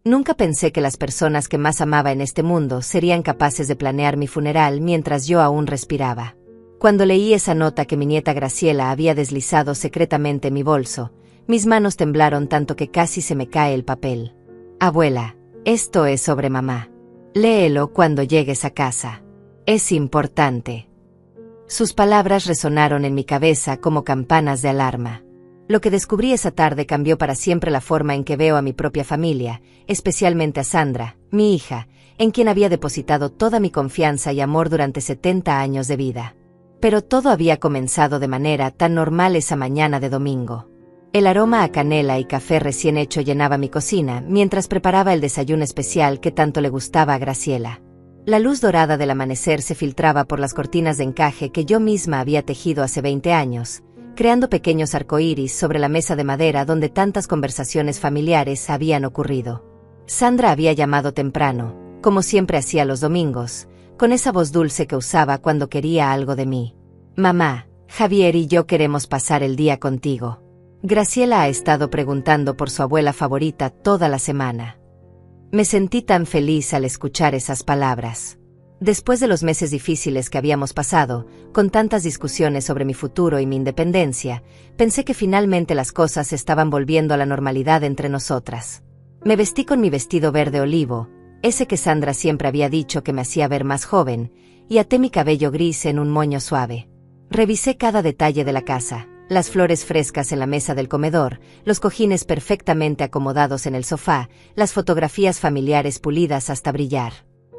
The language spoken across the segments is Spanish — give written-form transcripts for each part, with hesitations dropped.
Nunca pensé que las personas que más amaba en este mundo serían capaces de planear mi funeral mientras yo aún respiraba. Cuando leí esa nota que mi nieta Graciela había deslizado secretamente en mi bolso, mis manos temblaron tanto que casi se me cae el papel. Abuela, esto es sobre mamá. Léelo cuando llegues a casa. Es importante. Sus palabras resonaron en mi cabeza como campanas de alarma. Lo que descubrí esa tarde cambió para siempre la forma en que veo a mi propia familia, especialmente a Sandra, mi hija, en quien había depositado toda mi confianza y amor durante 70 años de vida. Pero todo había comenzado de manera tan normal esa mañana de domingo. El aroma a canela y café recién hecho llenaba mi cocina mientras preparaba el desayuno especial que tanto le gustaba a Graciela. La luz dorada del amanecer se filtraba por las cortinas de encaje que yo misma había tejido hace 20 años, creando pequeños arcoíris sobre la mesa de madera donde tantas conversaciones familiares habían ocurrido. Sandra había llamado temprano, como siempre hacía los domingos, con esa voz dulce que usaba cuando quería algo de mí. Mamá, Javier y yo queremos pasar el día contigo. Graciela ha estado preguntando por su abuela favorita toda la semana. Me sentí tan feliz al escuchar esas palabras. Después de los meses difíciles que habíamos pasado, con tantas discusiones sobre mi futuro y mi independencia, pensé que finalmente las cosas estaban volviendo a la normalidad entre nosotras. Me vestí con mi vestido verde olivo, ese que Sandra siempre había dicho que me hacía ver más joven, y até mi cabello gris en un moño suave. Revisé cada detalle de la casa, las flores frescas en la mesa del comedor, los cojines perfectamente acomodados en el sofá, las fotografías familiares pulidas hasta brillar.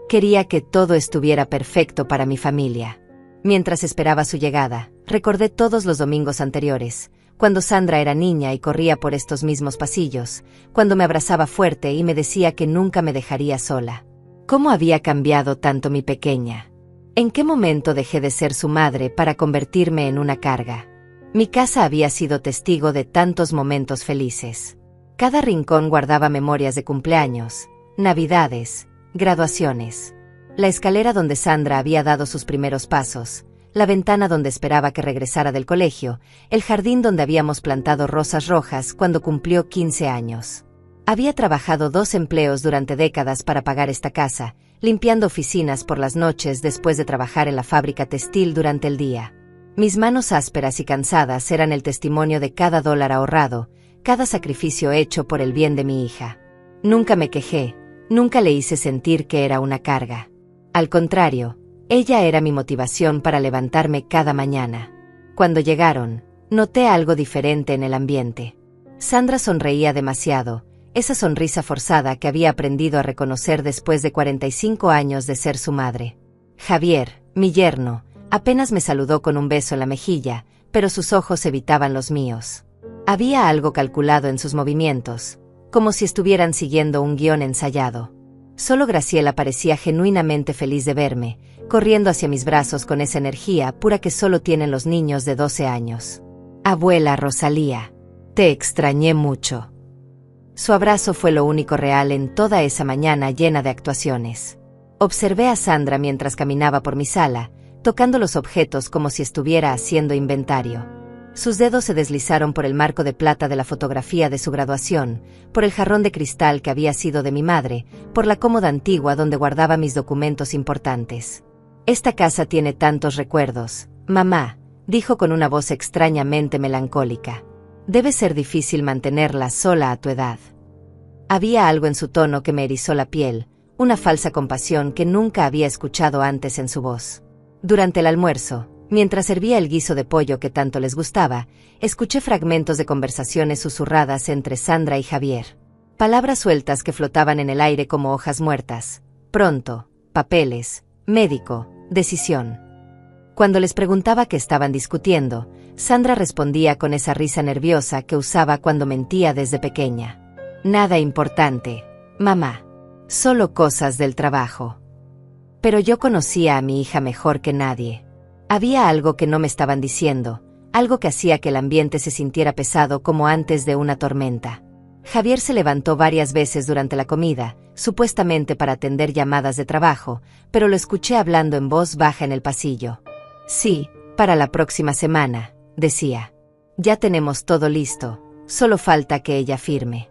Quería que todo estuviera perfecto para mi familia. Mientras esperaba su llegada, recordé todos los domingos anteriores, cuando Sandra era niña y corría por estos mismos pasillos, cuando me abrazaba fuerte y me decía que nunca me dejaría sola. ¿Cómo había cambiado tanto mi pequeña? ¿En qué momento dejé de ser su madre para convertirme en una carga? Mi casa había sido testigo de tantos momentos felices. Cada rincón guardaba memorias de cumpleaños, navidades, graduaciones. La escalera donde Sandra había dado sus primeros pasos, la ventana donde esperaba que regresara del colegio, el jardín donde habíamos plantado rosas rojas cuando cumplió 15 años. Había trabajado 2 empleos durante décadas para pagar esta casa, limpiando oficinas por las noches después de trabajar en la fábrica textil durante el día. Mis manos ásperas y cansadas eran el testimonio de cada dólar ahorrado, cada sacrificio hecho por el bien de mi hija. Nunca me quejé. Nunca le hice sentir que era una carga. Al contrario, ella era mi motivación para levantarme cada mañana. Cuando llegaron, noté algo diferente en el ambiente. Sandra sonreía demasiado, esa sonrisa forzada que había aprendido a reconocer después de 45 años de ser su madre. Javier, mi yerno, apenas me saludó con un beso en la mejilla, pero sus ojos evitaban los míos. Había algo calculado en sus movimientos, como si estuvieran siguiendo un guión ensayado. Solo Graciela parecía genuinamente feliz de verme, corriendo hacia mis brazos con esa energía pura que solo tienen los niños de 12 años. Abuela Rosalía, te extrañé mucho. Su abrazo fue lo único real en toda esa mañana llena de actuaciones. Observé a Sandra mientras caminaba por mi sala, tocando los objetos como si estuviera haciendo inventario. Sus dedos se deslizaron por el marco de plata de la fotografía de su graduación, por el jarrón de cristal que había sido de mi madre, por la cómoda antigua donde guardaba mis documentos importantes. Esta casa tiene tantos recuerdos, mamá, dijo con una voz extrañamente melancólica. Debe ser difícil mantenerla sola a tu edad. Había algo en su tono que me erizó la piel, una falsa compasión que nunca había escuchado antes en su voz. Durante el almuerzo, mientras servía el guiso de pollo que tanto les gustaba, escuché fragmentos de conversaciones susurradas entre Sandra y Javier. Palabras sueltas que flotaban en el aire como hojas muertas. Pronto, papeles, médico, decisión. Cuando les preguntaba qué estaban discutiendo, Sandra respondía con esa risa nerviosa que usaba cuando mentía desde pequeña. Nada importante, mamá. Solo cosas del trabajo. Pero yo conocía a mi hija mejor que nadie. Había algo que no me estaban diciendo, algo que hacía que el ambiente se sintiera pesado como antes de una tormenta. Javier se levantó varias veces durante la comida, supuestamente para atender llamadas de trabajo, pero lo escuché hablando en voz baja en el pasillo. Sí, para la próxima semana, decía. Ya tenemos todo listo, solo falta que ella firme.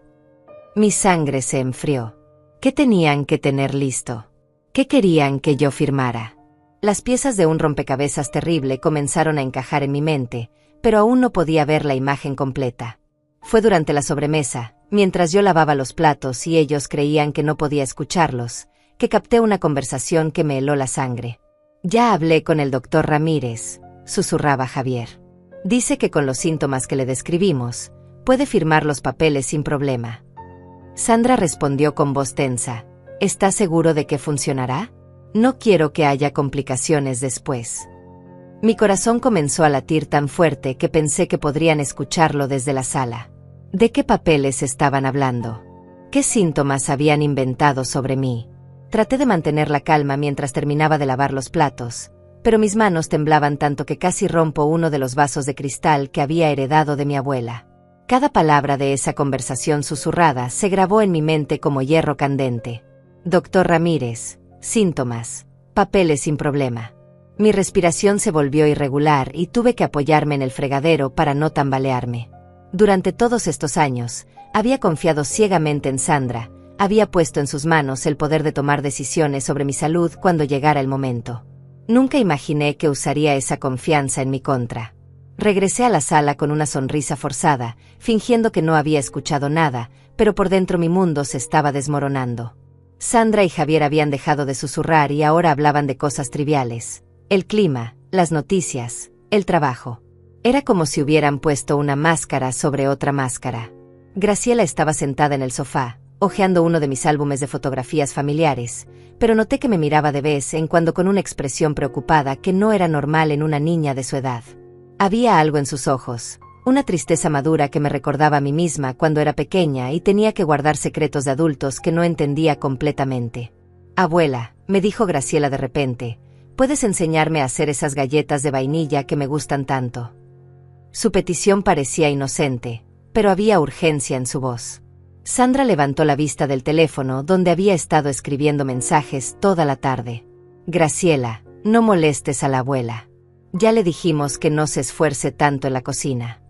Mi sangre se enfrió. ¿Qué tenían que tener listo? ¿Qué querían que yo firmara? Las piezas de un rompecabezas terrible comenzaron a encajar en mi mente, pero aún no podía ver la imagen completa. Fue durante la sobremesa, mientras yo lavaba los platos y ellos creían que no podía escucharlos, que capté una conversación que me heló la sangre. «Ya hablé con el doctor Ramírez», susurraba Javier. «Dice que con los síntomas que le describimos, puede firmar los papeles sin problema». Sandra respondió con voz tensa. «¿Estás seguro de que funcionará? No quiero que haya complicaciones después». Mi corazón comenzó a latir tan fuerte que pensé que podrían escucharlo desde la sala. ¿De qué papeles estaban hablando? ¿Qué síntomas habían inventado sobre mí? Traté de mantener la calma mientras terminaba de lavar los platos, pero mis manos temblaban tanto que casi rompo uno de los vasos de cristal que había heredado de mi abuela. Cada palabra de esa conversación susurrada se grabó en mi mente como hierro candente. Doctor Ramírez, síntomas, papeles sin problema. Mi respiración se volvió irregular y tuve que apoyarme en el fregadero para no tambalearme. Durante todos estos años, había confiado ciegamente en Sandra, había puesto en sus manos el poder de tomar decisiones sobre mi salud cuando llegara el momento. Nunca imaginé que usaría esa confianza en mi contra. Regresé a la sala con una sonrisa forzada, fingiendo que no había escuchado nada, pero por dentro mi mundo se estaba desmoronando. Sandra y Javier habían dejado de susurrar y ahora hablaban de cosas triviales. El clima, las noticias, el trabajo. Era como si hubieran puesto una máscara sobre otra máscara. Graciela estaba sentada en el sofá, hojeando uno de mis álbumes de fotografías familiares, pero noté que me miraba de vez en cuando con una expresión preocupada que no era normal en una niña de su edad. Había algo en sus ojos, una tristeza madura que me recordaba a mí misma cuando era pequeña y tenía que guardar secretos de adultos que no entendía completamente. «Abuela», me dijo Graciela de repente, «¿puedes enseñarme a hacer esas galletas de vainilla que me gustan tanto?». Su petición parecía inocente, pero había urgencia en su voz. Sandra levantó la vista del teléfono donde había estado escribiendo mensajes toda la tarde. «Graciela, no molestes a la abuela. Ya le dijimos que no se esfuerce tanto en la cocina».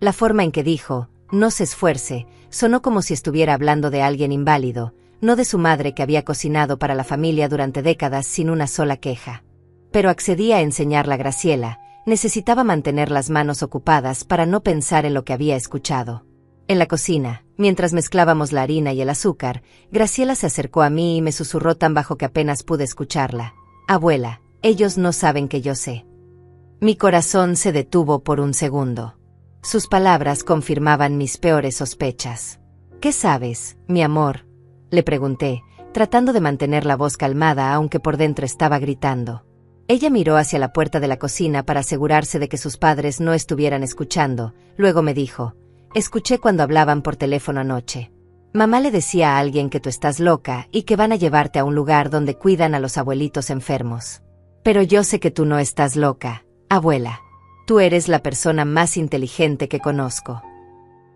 La forma en que dijo, «no se esfuerce», sonó como si estuviera hablando de alguien inválido, no de su madre que había cocinado para la familia durante décadas sin una sola queja. Pero accedí a enseñarla a Graciela, necesitaba mantener las manos ocupadas para no pensar en lo que había escuchado. En la cocina, mientras mezclábamos la harina y el azúcar, Graciela se acercó a mí y me susurró tan bajo que apenas pude escucharla. «Abuela, ellos no saben que yo sé». Mi corazón se detuvo por un segundo. Sus palabras confirmaban mis peores sospechas. «¿Qué sabes, mi amor?», le pregunté, tratando de mantener la voz calmada aunque por dentro estaba gritando. Ella miró hacia la puerta de la cocina para asegurarse de que sus padres no estuvieran escuchando, luego me dijo, «Escuché cuando hablaban por teléfono anoche. Mamá le decía a alguien que tú estás loca y que van a llevarte a un lugar donde cuidan a los abuelitos enfermos. Pero yo sé que tú no estás loca, abuela. Tú eres la persona más inteligente que conozco».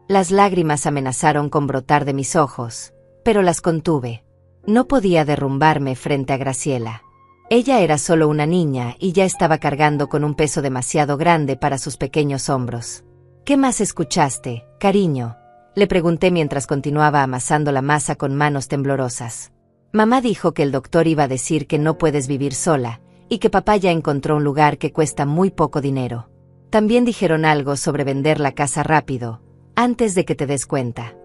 Las lágrimas amenazaron con brotar de mis ojos, pero las contuve. No podía derrumbarme frente a Graciela. Ella era solo una niña y ya estaba cargando con un peso demasiado grande para sus pequeños hombros. «¿Qué más escuchaste, cariño?», le pregunté mientras continuaba amasando la masa con manos temblorosas. «Mamá dijo que el doctor iba a decir que no puedes vivir sola, y que papá ya encontró un lugar que cuesta muy poco dinero. También dijeron algo sobre vender la casa rápido, antes de que te des cuenta».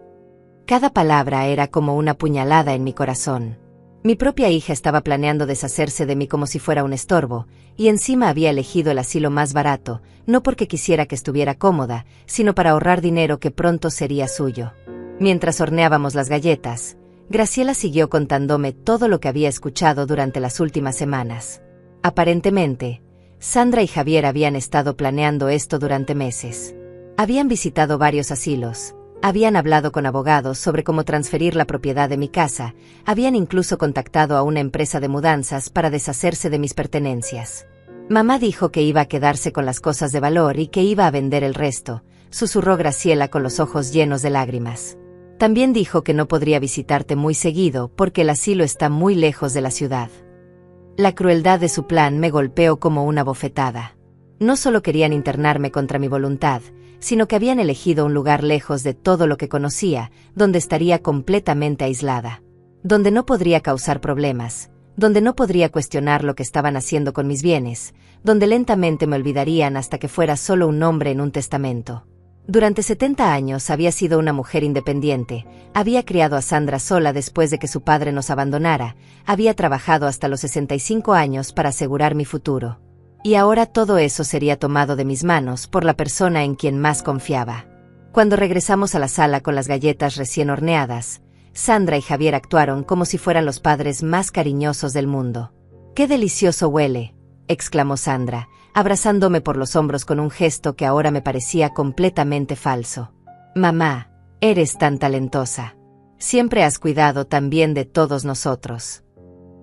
Cada palabra era como una puñalada en mi corazón. Mi propia hija estaba planeando deshacerse de mí como si fuera un estorbo, y encima había elegido el asilo más barato, no porque quisiera que estuviera cómoda, sino para ahorrar dinero que pronto sería suyo. Mientras horneábamos las galletas, Graciela siguió contándome todo lo que había escuchado durante las últimas semanas. Aparentemente, Sandra y Javier habían estado planeando esto durante meses. Habían visitado varios asilos. Habían hablado con abogados sobre cómo transferir la propiedad de mi casa, habían incluso contactado a una empresa de mudanzas para deshacerse de mis pertenencias. Mamá dijo que iba a quedarse con las cosas de valor y que iba a vender el resto, susurró Graciela con los ojos llenos de lágrimas. También dijo que no podría visitarte muy seguido porque el asilo está muy lejos de la ciudad. La crueldad de su plan me golpeó como una bofetada. No solo querían internarme contra mi voluntad, sino que habían elegido un lugar lejos de todo lo que conocía, donde estaría completamente aislada. donde no podría causar problemas, donde no podría cuestionar lo que estaban haciendo con mis bienes, donde lentamente me olvidarían hasta que fuera solo un nombre en un testamento. Durante 70 años había sido una mujer independiente, había criado a Sandra sola después de que su padre nos abandonara, había trabajado hasta los 65 años para asegurar mi futuro. Y ahora todo eso sería tomado de mis manos por la persona en quien más confiaba. Cuando regresamos a la sala con las galletas recién horneadas, Sandra y Javier actuaron como si fueran los padres más cariñosos del mundo. «¡Qué delicioso huele!», exclamó Sandra, abrazándome por los hombros con un gesto que ahora me parecía completamente falso. «Mamá, eres tan talentosa. Siempre has cuidado tan bien de todos nosotros».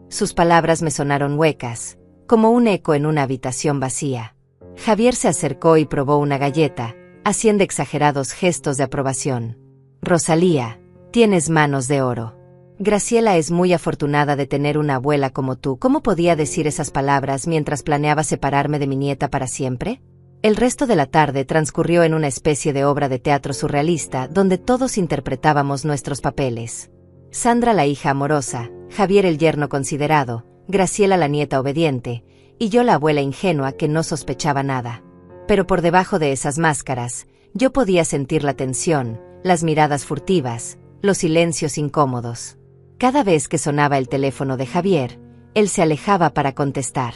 Sus palabras me sonaron huecas, como un eco en una habitación vacía. Javier se acercó y probó una galleta, haciendo exagerados gestos de aprobación. «Rosalía, tienes manos de oro. Graciela es muy afortunada de tener una abuela como tú». ¿Cómo podía decir esas palabras mientras planeaba separarme de mi nieta para siempre? El resto de la tarde transcurrió en una especie de obra de teatro surrealista donde todos interpretábamos nuestros papeles. Sandra la hija amorosa, Javier el yerno considerado, Graciela la nieta obediente, y yo la abuela ingenua que no sospechaba nada. Pero por debajo de esas máscaras, yo podía sentir la tensión, las miradas furtivas, los silencios incómodos. Cada vez que sonaba el teléfono de Javier, él se alejaba para contestar.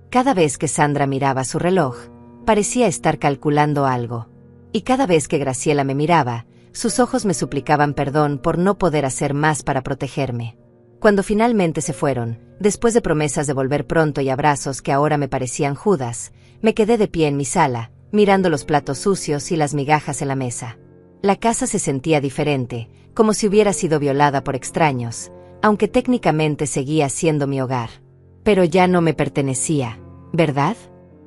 Cada vez que Sandra miraba su reloj, parecía estar calculando algo. Y cada vez que Graciela me miraba, sus ojos me suplicaban perdón por no poder hacer más para protegerme. Cuando finalmente se fueron, después de promesas de volver pronto y abrazos que ahora me parecían Judas, me quedé de pie en mi sala, mirando los platos sucios y las migajas en la mesa. La casa se sentía diferente, como si hubiera sido violada por extraños, aunque técnicamente seguía siendo mi hogar. Pero ya no me pertenecía, ¿verdad?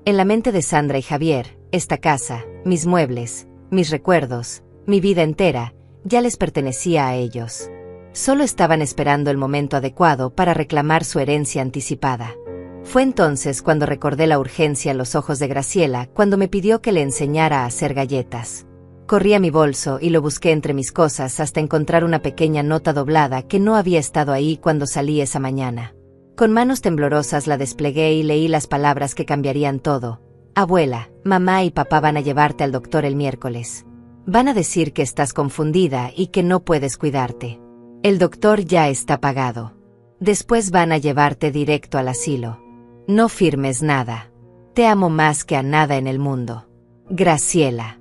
En la mente de Sandra y Javier, esta casa, mis muebles, mis recuerdos, mi vida entera, ya les pertenecía a ellos. Solo estaban esperando el momento adecuado para reclamar su herencia anticipada. Fue entonces cuando recordé la urgencia en los ojos de Graciela cuando me pidió que le enseñara a hacer galletas. Corrí a mi bolso y lo busqué entre mis cosas hasta encontrar una pequeña nota doblada que no había estado ahí cuando salí esa mañana. Con manos temblorosas la desplegué y leí las palabras que cambiarían todo. «Abuela, mamá y papá van a llevarte al doctor el miércoles. Van a decir que estás confundida y que no puedes cuidarte. El doctor ya está pagado. Después van a llevarte directo al asilo. No firmes nada. Te amo más que a nada en el mundo. Graciela».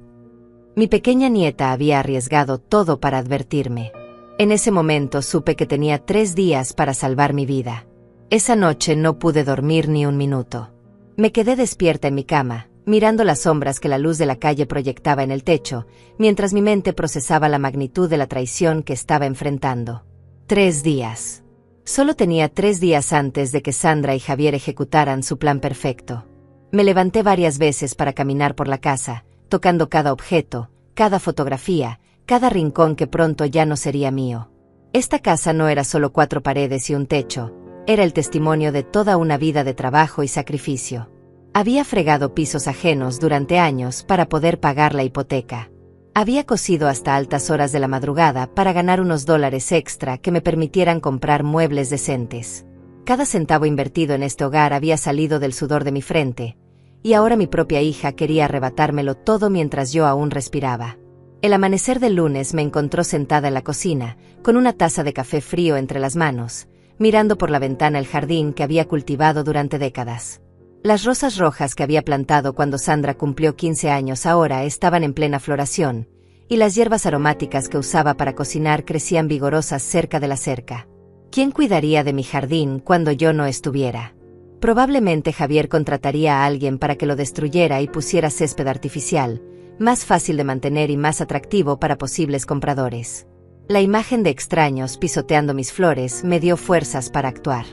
Mi pequeña nieta había arriesgado todo para advertirme. En ese momento supe que tenía 3 días para salvar mi vida. Esa noche no pude dormir ni un minuto. Me quedé despierta en mi cama, mirando las sombras que la luz de la calle proyectaba en el techo, mientras mi mente procesaba la magnitud de la traición que estaba enfrentando. 3 días. Solo tenía 3 días antes de que Sandra y Javier ejecutaran su plan perfecto. Me levanté varias veces para caminar por la casa, tocando cada objeto, cada fotografía, cada rincón que pronto ya no sería mío. Esta casa no era solo 4 paredes y un techo, era el testimonio de toda una vida de trabajo y sacrificio. Había fregado pisos ajenos durante años para poder pagar la hipoteca. Había cosido hasta altas horas de la madrugada para ganar unos dólares extra que me permitieran comprar muebles decentes. Cada centavo invertido en este hogar había salido del sudor de mi frente, y ahora mi propia hija quería arrebatármelo todo mientras yo aún respiraba. El amanecer del lunes me encontró sentada en la cocina, con una taza de café frío entre las manos, mirando por la ventana el jardín que había cultivado durante décadas. Las rosas rojas que había plantado cuando Sandra cumplió 15 años ahora estaban en plena floración, y las hierbas aromáticas que usaba para cocinar crecían vigorosas cerca de la cerca. ¿Quién cuidaría de mi jardín cuando yo no estuviera? Probablemente Javier contrataría a alguien para que lo destruyera y pusiera césped artificial, más fácil de mantener y más atractivo para posibles compradores. La imagen de extraños pisoteando mis flores me dio fuerzas para actuar.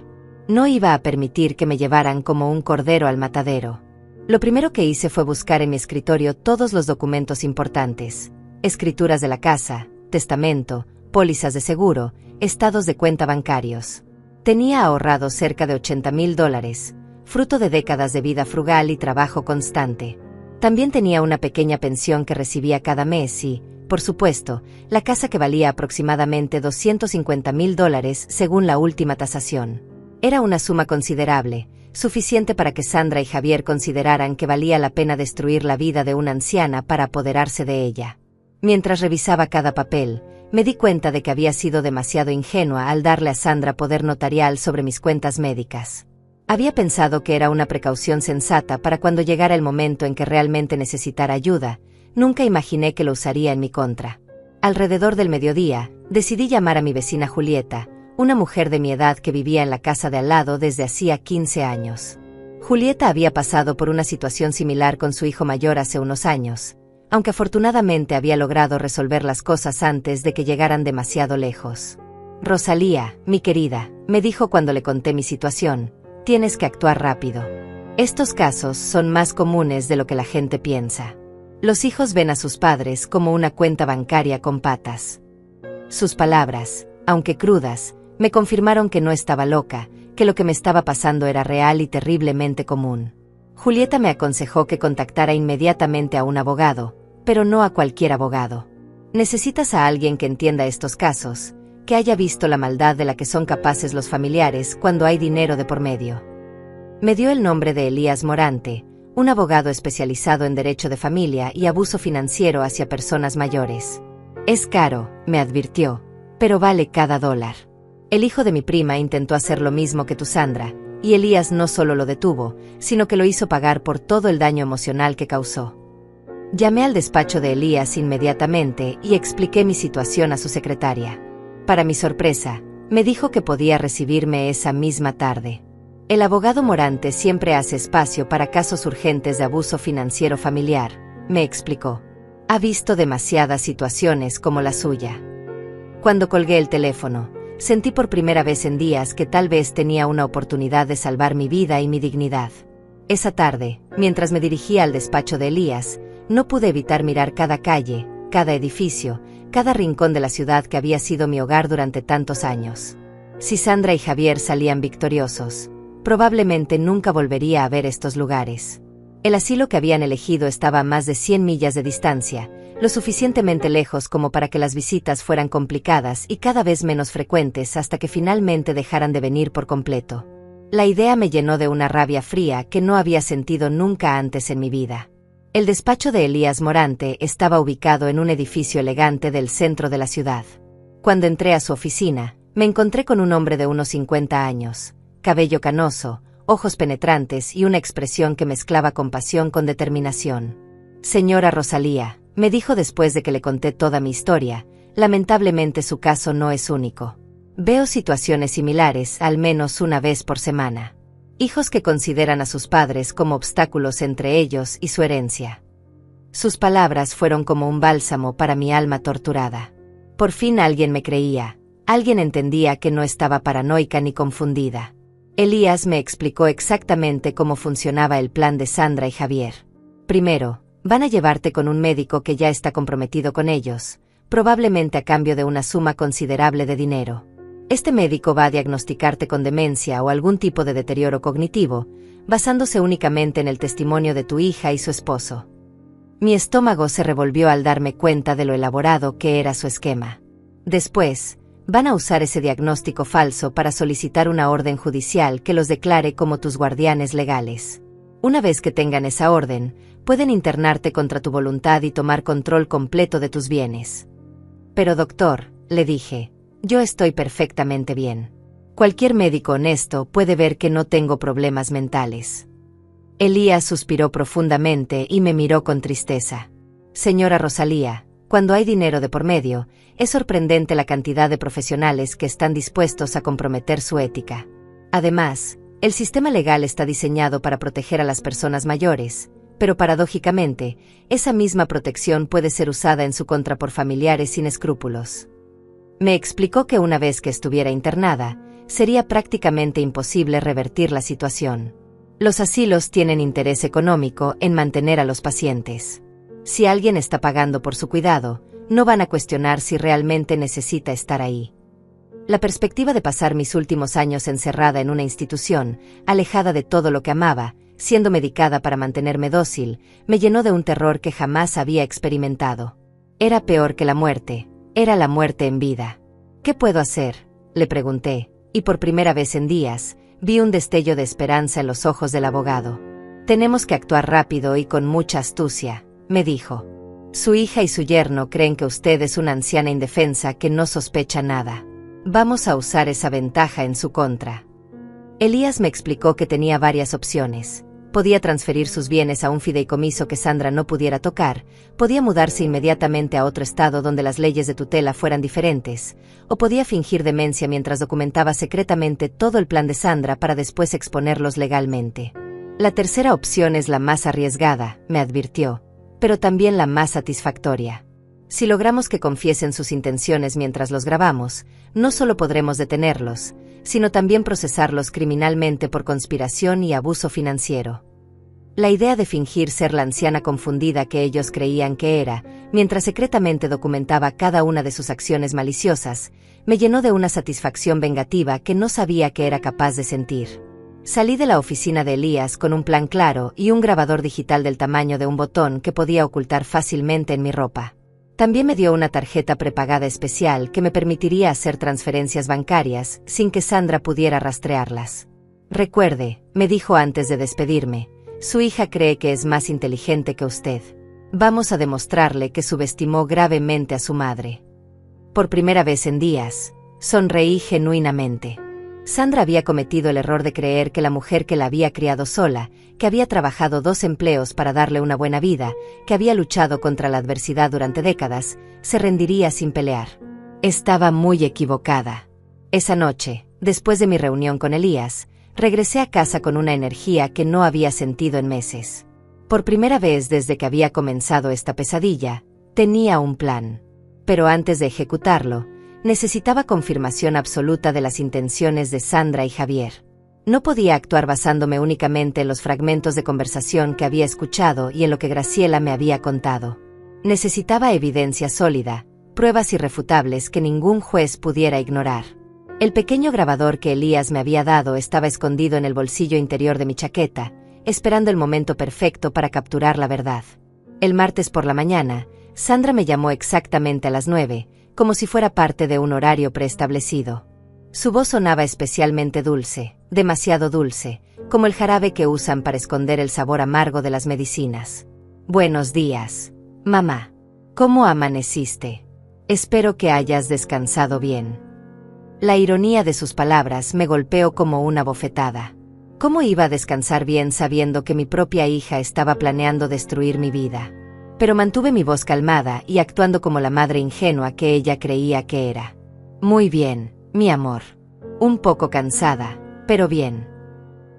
No iba a permitir que me llevaran como un cordero al matadero. Lo primero que hice fue buscar en mi escritorio todos los documentos importantes: escrituras de la casa, testamento, pólizas de seguro, estados de cuenta bancarios. Tenía ahorrado cerca de $80,000, fruto de décadas de vida frugal y trabajo constante. También tenía una pequeña pensión que recibía cada mes y, por supuesto, la casa que valía aproximadamente $250,000 según la última tasación. Era una suma considerable, suficiente para que Sandra y Javier consideraran que valía la pena destruir la vida de una anciana para apoderarse de ella. Mientras revisaba cada papel, me di cuenta de que había sido demasiado ingenua al darle a Sandra poder notarial sobre mis cuentas médicas. Había pensado que era una precaución sensata para cuando llegara el momento en que realmente necesitara ayuda. Nunca imaginé que lo usaría en mi contra. Alrededor del mediodía, decidí llamar a mi vecina Julieta, una mujer de mi edad que vivía en la casa de al lado desde hacía 15 años. Julieta había pasado por una situación similar con su hijo mayor hace unos años, aunque afortunadamente había logrado resolver las cosas antes de que llegaran demasiado lejos. Rosalía, mi querida, me dijo cuando le conté mi situación, tienes que actuar rápido. Estos casos son más comunes de lo que la gente piensa. Los hijos ven a sus padres como una cuenta bancaria con patas. Sus palabras, aunque crudas, me confirmaron que no estaba loca, que lo que me estaba pasando era real y terriblemente común. Julieta me aconsejó que contactara inmediatamente a un abogado, pero no a cualquier abogado. Necesitas a alguien que entienda estos casos, que haya visto la maldad de la que son capaces los familiares cuando hay dinero de por medio. Me dio el nombre de Elías Morante, un abogado especializado en derecho de familia y abuso financiero hacia personas mayores. Es caro, me advirtió, pero vale cada dólar. El hijo de mi prima intentó hacer lo mismo que tu Sandra, y Elías no solo lo detuvo, sino que lo hizo pagar por todo el daño emocional que causó. Llamé al despacho de Elías inmediatamente y expliqué mi situación a su secretaria. Para mi sorpresa, me dijo que podía recibirme esa misma tarde. El abogado Morante siempre hace espacio para casos urgentes de abuso financiero familiar, me explicó. Ha visto demasiadas situaciones como la suya. Cuando colgué el teléfono, sentí por primera vez en días que tal vez tenía una oportunidad de salvar mi vida y mi dignidad. Esa tarde, mientras me dirigía al despacho de Elías, no pude evitar mirar cada calle, cada edificio, cada rincón de la ciudad que había sido mi hogar durante tantos años. Si Sandra y Javier salían victoriosos, probablemente nunca volvería a ver estos lugares. El asilo que habían elegido estaba a más de 100 millas de distancia, lo suficientemente lejos como para que las visitas fueran complicadas y cada vez menos frecuentes hasta que finalmente dejaran de venir por completo. La idea me llenó de una rabia fría que no había sentido nunca antes en mi vida. El despacho de Elías Morante estaba ubicado en un edificio elegante del centro de la ciudad. Cuando entré a su oficina, me encontré con un hombre de unos 50 años, cabello canoso, ojos penetrantes y una expresión que mezclaba compasión con determinación. Señora Rosalía, me dijo después de que le conté toda mi historia, lamentablemente su caso no es único. Veo situaciones similares al menos una vez por semana. Hijos que consideran a sus padres como obstáculos entre ellos y su herencia. Sus palabras fueron como un bálsamo para mi alma torturada. Por fin alguien me creía, alguien entendía que no estaba paranoica ni confundida. Elías me explicó exactamente cómo funcionaba el plan de Sandra y Javier. Primero, van a llevarte con un médico que ya está comprometido con ellos, probablemente a cambio de una suma considerable de dinero. Este médico va a diagnosticarte con demencia o algún tipo de deterioro cognitivo, basándose únicamente en el testimonio de tu hija y su esposo. Mi estómago se revolvió al darme cuenta de lo elaborado que era su esquema. Después, van a usar ese diagnóstico falso para solicitar una orden judicial que los declare como tus guardianes legales. Una vez que tengan esa orden, pueden internarte contra tu voluntad y tomar control completo de tus bienes. Pero doctor, le dije, yo estoy perfectamente bien. Cualquier médico honesto puede ver que no tengo problemas mentales. Elías suspiró profundamente y me miró con tristeza. Señora Rosalía, cuando hay dinero de por medio, es sorprendente la cantidad de profesionales que están dispuestos a comprometer su ética. Además, el sistema legal está diseñado para proteger a las personas mayores, pero paradójicamente, esa misma protección puede ser usada en su contra por familiares sin escrúpulos. Me explicó que una vez que estuviera internada, sería prácticamente imposible revertir la situación. Los asilos tienen interés económico en mantener a los pacientes. Si alguien está pagando por su cuidado, no van a cuestionar si realmente necesita estar ahí. La perspectiva de pasar mis últimos años encerrada en una institución, alejada de todo lo que amaba, siendo medicada para mantenerme dócil, me llenó de un terror que jamás había experimentado. Era peor que la muerte, era la muerte en vida. ¿Qué puedo hacer?, le pregunté, y por primera vez en días, vi un destello de esperanza en los ojos del abogado. Tenemos que actuar rápido y con mucha astucia, me dijo. Su hija y su yerno creen que usted es una anciana indefensa que no sospecha nada. Vamos a usar esa ventaja en su contra. Elías me explicó que tenía varias opciones. Podía transferir sus bienes a un fideicomiso que Sandra no pudiera tocar, podía mudarse inmediatamente a otro estado donde las leyes de tutela fueran diferentes, o podía fingir demencia mientras documentaba secretamente todo el plan de Sandra para después exponerlos legalmente. La tercera opción es la más arriesgada, me advirtió, pero también la más satisfactoria. Si logramos que confiesen sus intenciones mientras los grabamos, no solo podremos detenerlos, sino también procesarlos criminalmente por conspiración y abuso financiero. La idea de fingir ser la anciana confundida que ellos creían que era, mientras secretamente documentaba cada una de sus acciones maliciosas, me llenó de una satisfacción vengativa que no sabía que era capaz de sentir. Salí de la oficina de Elías con un plan claro y un grabador digital del tamaño de un botón que podía ocultar fácilmente en mi ropa. También me dio una tarjeta prepagada especial que me permitiría hacer transferencias bancarias sin que Sandra pudiera rastrearlas. Recuerde, me dijo antes de despedirme, su hija cree que es más inteligente que usted. Vamos a demostrarle que subestimó gravemente a su madre. Por primera vez en días, sonreí genuinamente. Sandra había cometido el error de creer que la mujer que la había criado sola, que había trabajado 2 empleos para darle una buena vida, que había luchado contra la adversidad durante décadas, se rendiría sin pelear. Estaba muy equivocada. Esa noche, después de mi reunión con Elías, regresé a casa con una energía que no había sentido en meses. Por primera vez desde que había comenzado esta pesadilla, tenía un plan. Pero antes de ejecutarlo, necesitaba confirmación absoluta de las intenciones de Sandra y Javier. No podía actuar basándome únicamente en los fragmentos de conversación que había escuchado y en lo que Graciela me había contado. Necesitaba evidencia sólida, pruebas irrefutables que ningún juez pudiera ignorar. El pequeño grabador que Elías me había dado estaba escondido en el bolsillo interior de mi chaqueta, esperando el momento perfecto para capturar la verdad. El martes por la mañana, Sandra me llamó exactamente a las 9, como si fuera parte de un horario preestablecido. Su voz sonaba especialmente dulce, demasiado dulce, como el jarabe que usan para esconder el sabor amargo de las medicinas. Buenos días, mamá. ¿Cómo amaneciste? Espero que hayas descansado bien. La ironía de sus palabras me golpeó como una bofetada. ¿Cómo iba a descansar bien sabiendo que mi propia hija estaba planeando destruir mi vida? Pero mantuve mi voz calmada y actuando como la madre ingenua que ella creía que era. Muy bien, mi amor. Un poco cansada, pero bien.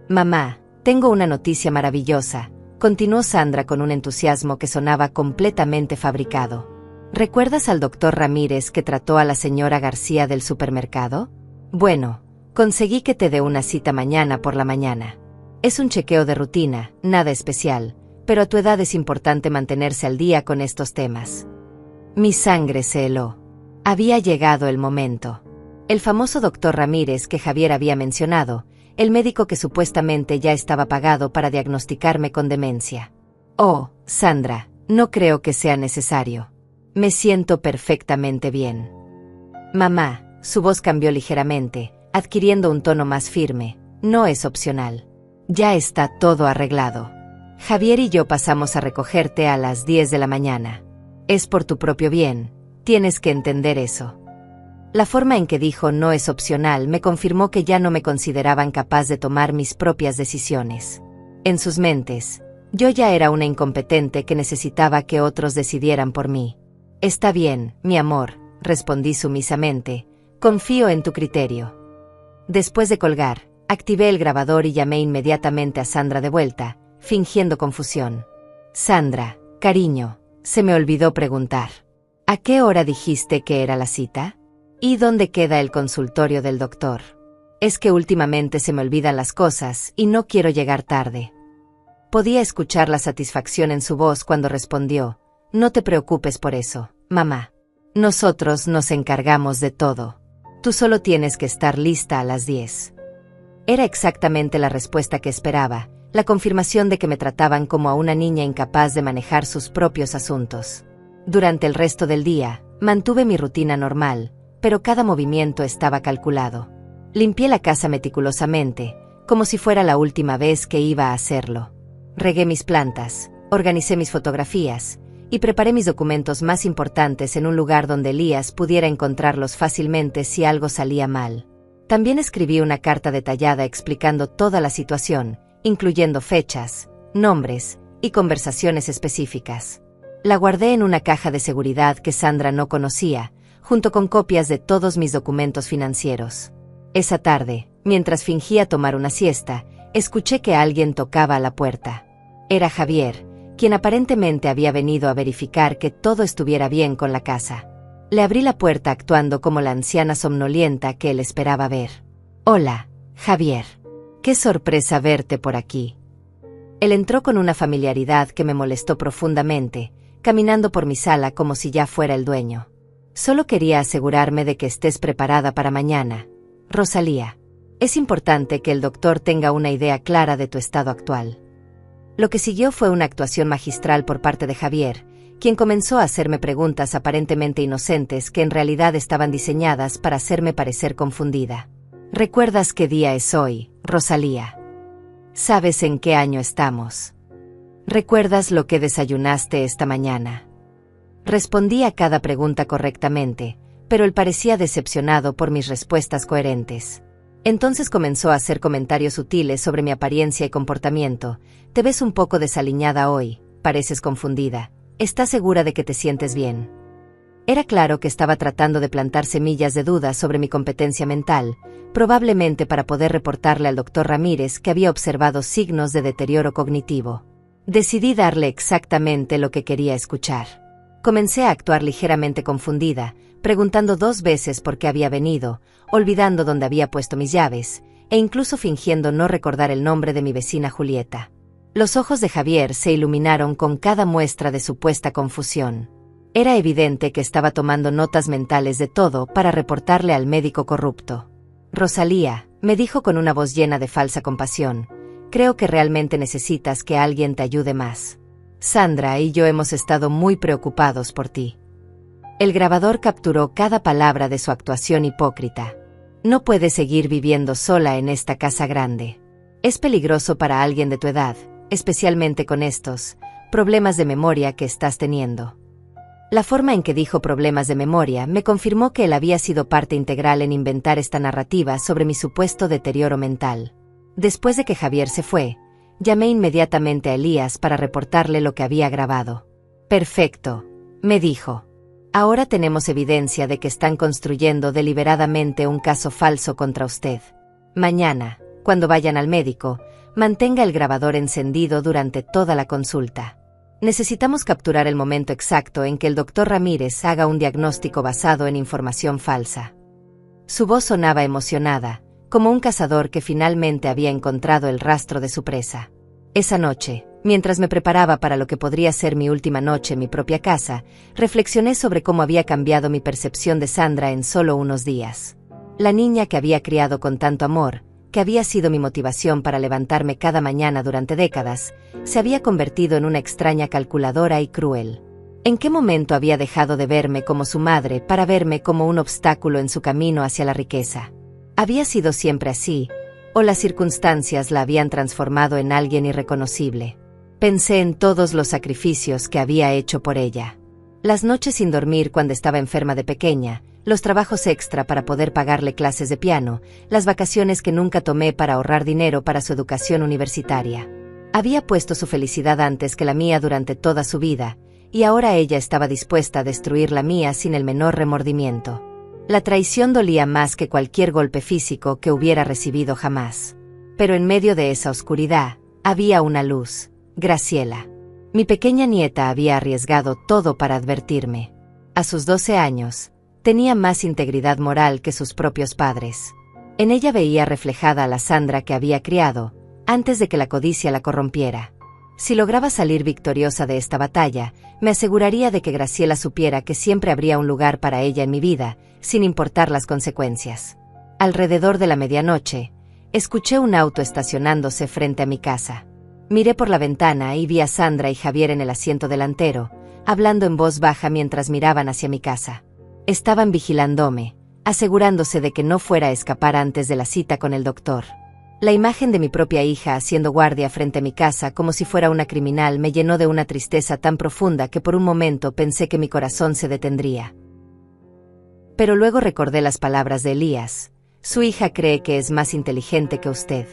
Mamá, tengo una noticia maravillosa, continuó Sandra con un entusiasmo que sonaba completamente fabricado. ¿Recuerdas al doctor Ramírez que trató a la señora García del supermercado? Bueno, conseguí que te dé una cita mañana por la mañana. Es un chequeo de rutina, nada especial, pero a tu edad es importante mantenerse al día con estos temas. Mi sangre se heló. Había llegado el momento. El famoso doctor Ramírez que Javier había mencionado, el médico que supuestamente ya estaba pagado para diagnosticarme con demencia. Oh, Sandra, no creo que sea necesario. Me siento perfectamente bien. Mamá, su voz cambió ligeramente, adquiriendo un tono más firme, no es opcional. Ya está todo arreglado. Javier y yo pasamos a recogerte a las 10 de la mañana. Es por tu propio bien, tienes que entender eso. La forma en que dijo no es opcional me confirmó que ya no me consideraban capaz de tomar mis propias decisiones. En sus mentes, yo ya era una incompetente que necesitaba que otros decidieran por mí. Está bien, mi amor, respondí sumisamente, confío en tu criterio. Después de colgar, activé el grabador y llamé inmediatamente a Sandra de vuelta, fingiendo confusión. Sandra, cariño, se me olvidó preguntar. ¿A qué hora dijiste que era la cita? ¿Y dónde queda el consultorio del doctor? Es que últimamente se me olvidan las cosas y no quiero llegar tarde. Podía escuchar la satisfacción en su voz cuando respondió, no te preocupes por eso, mamá. Nosotros nos encargamos de todo. Tú solo tienes que estar lista a las 10. Era exactamente la respuesta que esperaba, la confirmación de que me trataban como a una niña incapaz de manejar sus propios asuntos. Durante el resto del día, mantuve mi rutina normal, pero cada movimiento estaba calculado. Limpié la casa meticulosamente, como si fuera la última vez que iba a hacerlo. Regué mis plantas, organicé mis fotografías y preparé mis documentos más importantes en un lugar donde Elías pudiera encontrarlos fácilmente si algo salía mal. También escribí una carta detallada explicando toda la situación, incluyendo fechas, nombres y conversaciones específicas. La guardé en una caja de seguridad que Sandra no conocía, junto con copias de todos mis documentos financieros. Esa tarde, mientras fingía tomar una siesta, escuché que alguien tocaba a la puerta. Era Javier, quien aparentemente había venido a verificar que todo estuviera bien con la casa. Le abrí la puerta actuando como la anciana somnolienta que él esperaba ver. «Hola, Javier. Qué sorpresa verte por aquí». Él entró con una familiaridad que me molestó profundamente, caminando por mi sala como si ya fuera el dueño. «Solo quería asegurarme de que estés preparada para mañana, Rosalía. Es importante que el doctor tenga una idea clara de tu estado actual». Lo que siguió fue una actuación magistral por parte de Javier, quien comenzó a hacerme preguntas aparentemente inocentes que en realidad estaban diseñadas para hacerme parecer confundida. «¿Recuerdas qué día es hoy, Rosalía? ¿Sabes en qué año estamos? ¿Recuerdas lo que desayunaste esta mañana?». Respondí a cada pregunta correctamente, pero él parecía decepcionado por mis respuestas coherentes. Entonces comenzó a hacer comentarios sutiles sobre mi apariencia y comportamiento. «Te ves un poco desaliñada hoy, pareces confundida. ¿Estás segura de que te sientes bien?». Era claro que estaba tratando de plantar semillas de duda sobre mi competencia mental, probablemente para poder reportarle al doctor Ramírez que había observado signos de deterioro cognitivo. Decidí darle exactamente lo que quería escuchar. Comencé a actuar ligeramente confundida, preguntando 2 veces por qué había venido, olvidando dónde había puesto mis llaves, e incluso fingiendo no recordar el nombre de mi vecina Julieta. Los ojos de Javier se iluminaron con cada muestra de supuesta confusión. Era evidente que estaba tomando notas mentales de todo para reportarle al médico corrupto. «Rosalía», me dijo con una voz llena de falsa compasión, «creo que realmente necesitas que alguien te ayude más. Sandra y yo hemos estado muy preocupados por ti». El grabador capturó cada palabra de su actuación hipócrita. «No puedes seguir viviendo sola en esta casa grande. Es peligroso para alguien de tu edad, especialmente con estos problemas de memoria que estás teniendo». La forma en que dijo problemas de memoria me confirmó que él había sido parte integral en inventar esta narrativa sobre mi supuesto deterioro mental. Después de que Javier se fue, llamé inmediatamente a Elías para reportarle lo que había grabado. «Perfecto», me dijo. «Ahora tenemos evidencia de que están construyendo deliberadamente un caso falso contra usted. Mañana, cuando vayan al médico, mantenga el grabador encendido durante toda la consulta. Necesitamos capturar el momento exacto en que el doctor Ramírez haga un diagnóstico basado en información falsa». Su voz sonaba emocionada, como un cazador que finalmente había encontrado el rastro de su presa. Esa noche, mientras me preparaba para lo que podría ser mi última noche en mi propia casa, reflexioné sobre cómo había cambiado mi percepción de Sandra en solo unos días. La niña que había criado con tanto amor, que había sido mi motivación para levantarme cada mañana durante décadas, se había convertido en una extraña calculadora y cruel. ¿En qué momento había dejado de verme como su madre para verme como un obstáculo en su camino hacia la riqueza? ¿Había sido siempre así, o las circunstancias la habían transformado en alguien irreconocible? Pensé en todos los sacrificios que había hecho por ella. Las noches sin dormir cuando estaba enferma de pequeña, los trabajos extra para poder pagarle clases de piano, las vacaciones que nunca tomé para ahorrar dinero para su educación universitaria. Había puesto su felicidad antes que la mía durante toda su vida, y ahora ella estaba dispuesta a destruir la mía sin el menor remordimiento. La traición dolía más que cualquier golpe físico que hubiera recibido jamás. Pero en medio de esa oscuridad, había una luz: Graciela. Mi pequeña nieta había arriesgado todo para advertirme. A sus 12 años, tenía más integridad moral que sus propios padres. En ella veía reflejada a la Sandra que había criado, antes de que la codicia la corrompiera. Si lograba salir victoriosa de esta batalla, me aseguraría de que Graciela supiera que siempre habría un lugar para ella en mi vida, sin importar las consecuencias. Alrededor de la medianoche, escuché un auto estacionándose frente a mi casa. Miré por la ventana y vi a Sandra y Javier en el asiento delantero, hablando en voz baja mientras miraban hacia mi casa. Estaban vigilándome, asegurándose de que no fuera a escapar antes de la cita con el doctor. La imagen de mi propia hija haciendo guardia frente a mi casa como si fuera una criminal me llenó de una tristeza tan profunda que por un momento pensé que mi corazón se detendría. Pero luego recordé las palabras de Elías: su hija cree que es más inteligente que usted.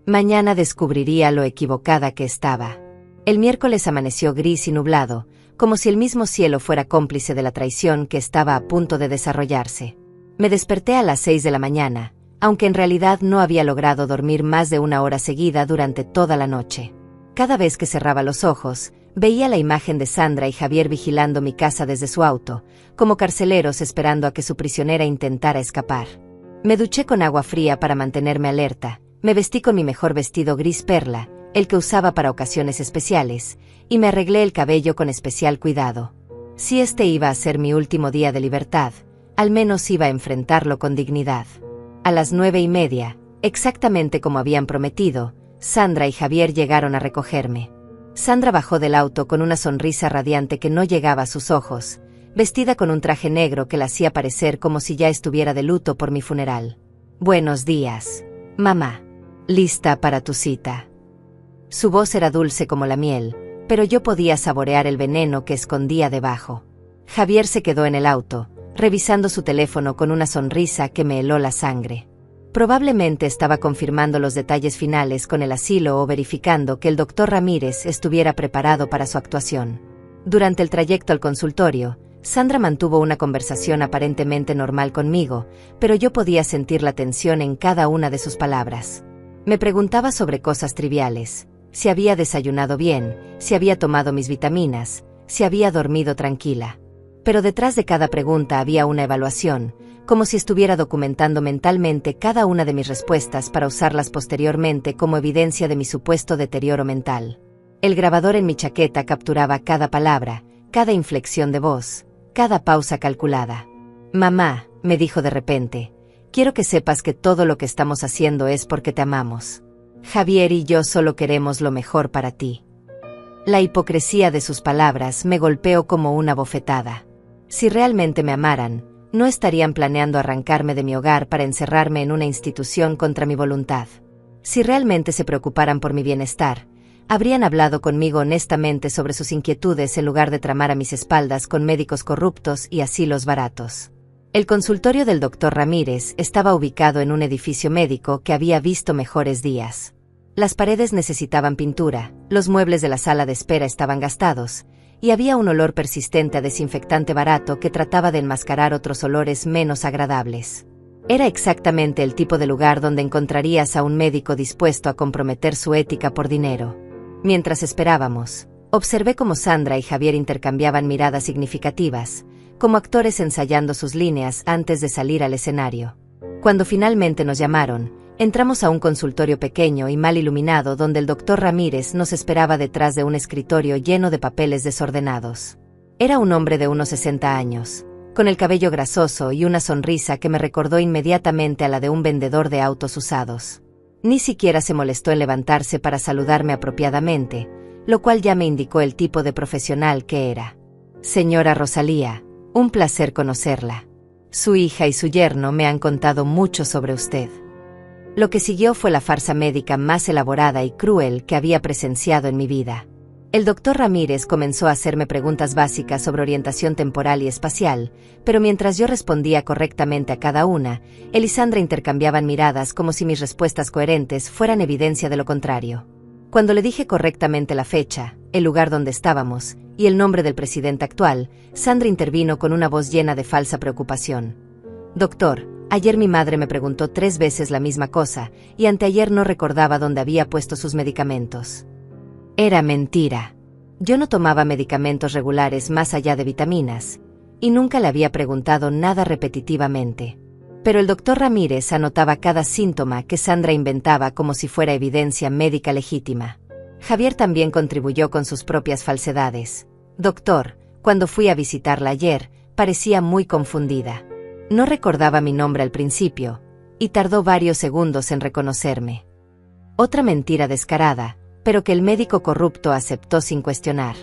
Mañana descubriría lo equivocada que estaba. El miércoles amaneció gris y nublado, como si el mismo cielo fuera cómplice de la traición que estaba a punto de desarrollarse. Me desperté a las 6 de la mañana, aunque en realidad no había logrado dormir más de una hora seguida durante toda la noche. Cada vez que cerraba los ojos, veía la imagen de Sandra y Javier vigilando mi casa desde su auto, como carceleros esperando a que su prisionera intentara escapar. Me duché con agua fría para mantenerme alerta, me vestí con mi mejor vestido gris perla, el que usaba para ocasiones especiales, y me arreglé el cabello con especial cuidado. Si este iba a ser mi último día de libertad, al menos iba a enfrentarlo con dignidad. A las 9:30, exactamente como habían prometido, Sandra y Javier llegaron a recogerme. Sandra bajó del auto con una sonrisa radiante que no llegaba a sus ojos, vestida con un traje negro que la hacía parecer como si ya estuviera de luto por mi funeral. «Buenos días, mamá. ¿Lista para tu cita?» Su voz era dulce como la miel, pero yo podía saborear el veneno que escondía debajo. Javier se quedó en el auto, revisando su teléfono con una sonrisa que me heló la sangre. Probablemente estaba confirmando los detalles finales con el asilo o verificando que el doctor Ramírez estuviera preparado para su actuación. Durante el trayecto al consultorio, Sandra mantuvo una conversación aparentemente normal conmigo, pero yo podía sentir la tensión en cada una de sus palabras. Me preguntaba sobre cosas triviales: si había desayunado bien, si había tomado mis vitaminas, si había dormido tranquila. Pero detrás de cada pregunta había una evaluación, como si estuviera documentando mentalmente cada una de mis respuestas para usarlas posteriormente como evidencia de mi supuesto deterioro mental. El grabador en mi chaqueta capturaba cada palabra, cada inflexión de voz, cada pausa calculada. «Mamá», me dijo de repente, «quiero que sepas que todo lo que estamos haciendo es porque te amamos. Javier y yo solo queremos lo mejor para ti». La hipocresía de sus palabras me golpeó como una bofetada. Si realmente me amaran, no estarían planeando arrancarme de mi hogar para encerrarme en una institución contra mi voluntad. Si realmente se preocuparan por mi bienestar, habrían hablado conmigo honestamente sobre sus inquietudes en lugar de tramar a mis espaldas con médicos corruptos y asilos baratos. El consultorio del doctor Ramírez estaba ubicado en un edificio médico que había visto mejores días. Las paredes necesitaban pintura, los muebles de la sala de espera estaban gastados, y había un olor persistente a desinfectante barato que trataba de enmascarar otros olores menos agradables. Era exactamente el tipo de lugar donde encontrarías a un médico dispuesto a comprometer su ética por dinero. Mientras esperábamos, observé cómo Sandra y Javier intercambiaban miradas significativas, como actores ensayando sus líneas antes de salir al escenario. Cuando finalmente nos llamaron, entramos a un consultorio pequeño y mal iluminado donde el doctor Ramírez nos esperaba detrás de un escritorio lleno de papeles desordenados. Era un hombre de unos 60 años, con el cabello grasoso y una sonrisa que me recordó inmediatamente a la de un vendedor de autos usados. Ni siquiera se molestó en levantarse para saludarme apropiadamente, lo cual ya me indicó el tipo de profesional que era. «Señora Rosalía, un placer conocerla. Su hija y su yerno me han contado mucho sobre usted». Lo que siguió fue la farsa médica más elaborada y cruel que había presenciado en mi vida. El doctor Ramírez comenzó a hacerme preguntas básicas sobre orientación temporal y espacial, pero mientras yo respondía correctamente a cada una, él y Sandra intercambiaban miradas como si mis respuestas coherentes fueran evidencia de lo contrario. Cuando le dije correctamente la fecha, el lugar donde estábamos, y el nombre del presidente actual, Sandra intervino con una voz llena de falsa preocupación. «Doctor, ayer mi madre me preguntó 3 veces la misma cosa, y anteayer no recordaba dónde había puesto sus medicamentos». Era mentira. Yo no tomaba medicamentos regulares más allá de vitaminas, y nunca le había preguntado nada repetitivamente. Pero el doctor Ramírez anotaba cada síntoma que Sandra inventaba como si fuera evidencia médica legítima. Javier también contribuyó con sus propias falsedades. «Doctor, cuando fui a visitarla ayer, parecía muy confundida. No recordaba mi nombre al principio, y tardó varios segundos en reconocerme». Otra mentira descarada, pero que el médico corrupto aceptó sin cuestionar.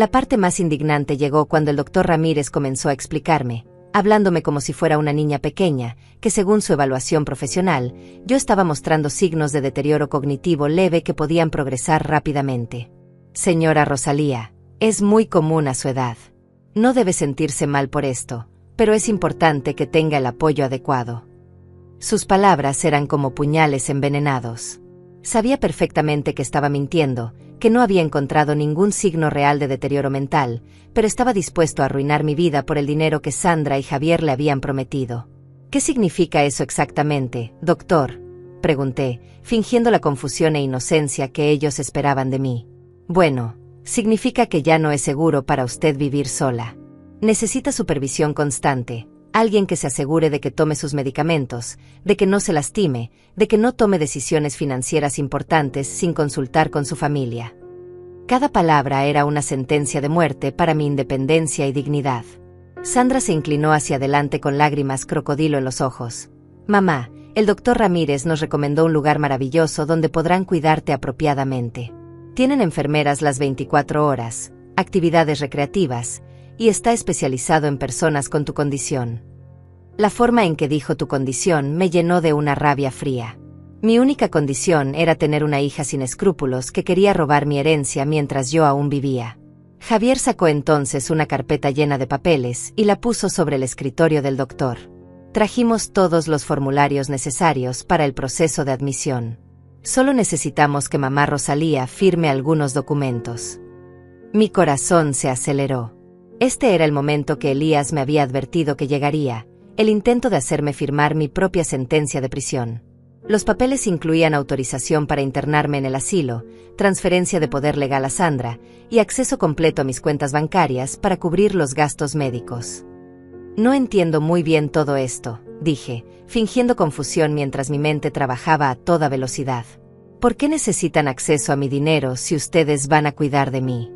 La parte más indignante llegó cuando el doctor Ramírez comenzó a explicarme, hablándome como si fuera una niña pequeña, que según su evaluación profesional, yo estaba mostrando signos de deterioro cognitivo leve que podían progresar rápidamente. Señora Rosalía, es muy común a su edad. No debe sentirse mal por esto, pero es importante que tenga el apoyo adecuado. Sus palabras eran como puñales envenenados. Sabía perfectamente que estaba mintiendo, que no había encontrado ningún signo real de deterioro mental, pero estaba dispuesto a arruinar mi vida por el dinero que Sandra y Javier le habían prometido. ¿Qué significa eso exactamente, doctor?, pregunté, fingiendo la confusión e inocencia que ellos esperaban de mí. Bueno, significa que ya no es seguro para usted vivir sola. Necesita supervisión constante, alguien que se asegure de que tome sus medicamentos, de que no se lastime, de que no tome decisiones financieras importantes sin consultar con su familia. Cada palabra era una sentencia de muerte para mi independencia y dignidad. Sandra se inclinó hacia adelante con lágrimas crocodilo en los ojos. Mamá, el doctor Ramírez nos recomendó un lugar maravilloso donde podrán cuidarte apropiadamente. Tienen enfermeras las 24 horas, actividades recreativas, y está especializado en personas con tu condición. La forma en que dijo tu condición me llenó de una rabia fría. Mi única condición era tener una hija sin escrúpulos que quería robar mi herencia mientras yo aún vivía. Javier sacó entonces una carpeta llena de papeles y la puso sobre el escritorio del doctor. Trajimos todos los formularios necesarios para el proceso de admisión. Solo necesitamos que mamá Rosalía firme algunos documentos. Mi corazón se aceleró. Este era el momento que Elías me había advertido que llegaría, el intento de hacerme firmar mi propia sentencia de prisión. Los papeles incluían autorización para internarme en el asilo, transferencia de poder legal a Sandra y acceso completo a mis cuentas bancarias para cubrir los gastos médicos. No entiendo muy bien todo esto, dije, fingiendo confusión mientras mi mente trabajaba a toda velocidad. ¿Por qué necesitan acceso a mi dinero si ustedes van a cuidar de mí?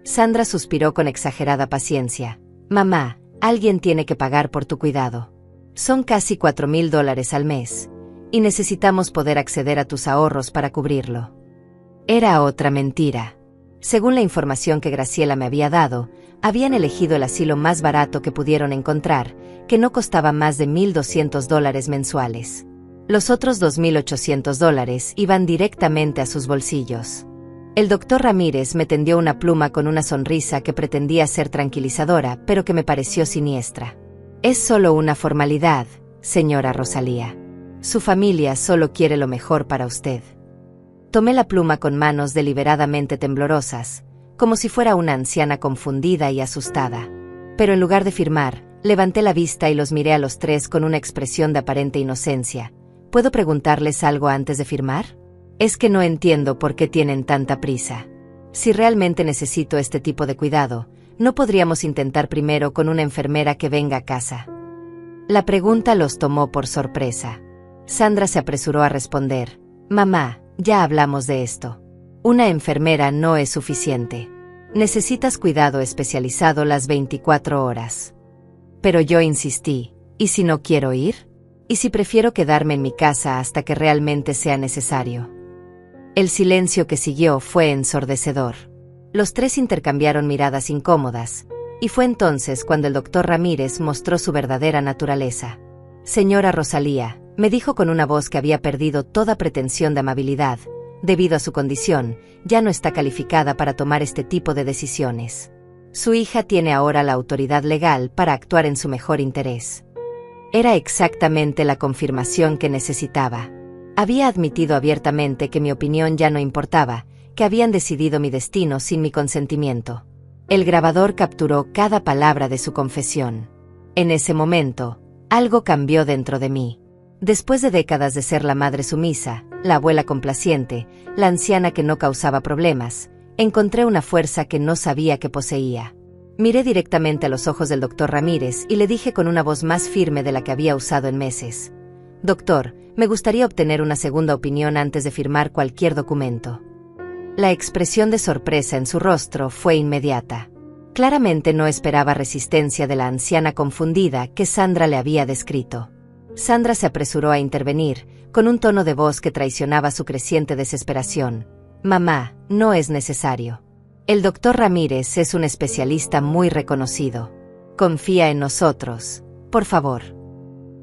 Sandra suspiró con exagerada paciencia. Mamá, alguien tiene que pagar por tu cuidado. Son casi $4,000 al mes, y necesitamos poder acceder a tus ahorros para cubrirlo. Era otra mentira. Según la información que Graciela me había dado, habían elegido el asilo más barato que pudieron encontrar, que no costaba más de $1,200 mensuales. Los otros $2,800 iban directamente a sus bolsillos. El doctor Ramírez me tendió una pluma con una sonrisa que pretendía ser tranquilizadora, pero que me pareció siniestra. Es solo una formalidad, señora Rosalía. Su familia solo quiere lo mejor para usted. Tomé la pluma con manos deliberadamente temblorosas, como si fuera una anciana confundida y asustada. Pero en lugar de firmar, levanté la vista y los miré a los tres con una expresión de aparente inocencia. ¿Puedo preguntarles algo antes de firmar? Es que no entiendo por qué tienen tanta prisa. Si realmente necesito este tipo de cuidado, ¿no podríamos intentar primero con una enfermera que venga a casa? La pregunta los tomó por sorpresa. Sandra se apresuró a responder. Mamá, ya hablamos de esto. Una enfermera no es suficiente. Necesitas cuidado especializado las 24 horas. Pero yo insistí. ¿Y si no quiero ir? ¿Y si prefiero quedarme en mi casa hasta que realmente sea necesario? El silencio que siguió fue ensordecedor. Los tres intercambiaron miradas incómodas, y fue entonces cuando el doctor Ramírez mostró su verdadera naturaleza. Señora Rosalía, me dijo con una voz que había perdido toda pretensión de amabilidad, debido a su condición, ya no está calificada para tomar este tipo de decisiones. Su hija tiene ahora la autoridad legal para actuar en su mejor interés. Era exactamente la confirmación que necesitaba. Había admitido abiertamente que mi opinión ya no importaba, que habían decidido mi destino sin mi consentimiento. El grabador capturó cada palabra de su confesión. En ese momento, algo cambió dentro de mí. Después de décadas de ser la madre sumisa, la abuela complaciente, la anciana que no causaba problemas, encontré una fuerza que no sabía que poseía. Miré directamente a los ojos del doctor Ramírez y le dije con una voz más firme de la que había usado en meses. Doctor, me gustaría obtener una segunda opinión antes de firmar cualquier documento. La expresión de sorpresa en su rostro fue inmediata. Claramente no esperaba resistencia de la anciana confundida que Sandra le había descrito. Sandra se apresuró a intervenir, con un tono de voz que traicionaba su creciente desesperación. Mamá, no es necesario. El doctor Ramírez es un especialista muy reconocido. Confía en nosotros, por favor.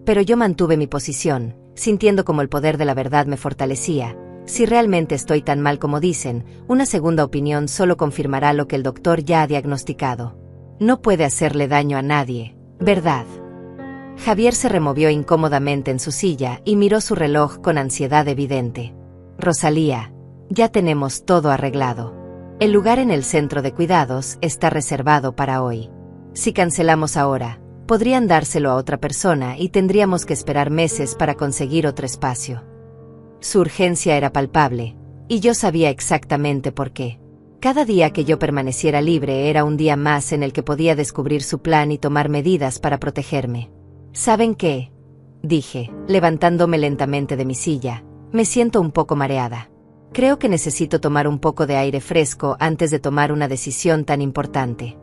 Pero yo mantuve mi posición, sintiendo como el poder de la verdad me fortalecía. Si realmente estoy tan mal como dicen, una segunda opinión solo confirmará lo que el doctor ya ha diagnosticado. No puede hacerle daño a nadie, ¿verdad? Javier se removió incómodamente en su silla y miró su reloj con ansiedad evidente. Rosalía, ya tenemos todo arreglado. El lugar en el centro de cuidados está reservado para hoy. Si cancelamos ahora, podrían dárselo a otra persona y tendríamos que esperar meses para conseguir otro espacio. Su urgencia era palpable, y yo sabía exactamente por qué. Cada día que yo permaneciera libre era un día más en el que podía descubrir su plan y tomar medidas para protegerme. ¿Saben qué?, dije, levantándome lentamente de mi silla. Me siento un poco mareada. Creo que necesito tomar un poco de aire fresco antes de tomar una decisión tan importante.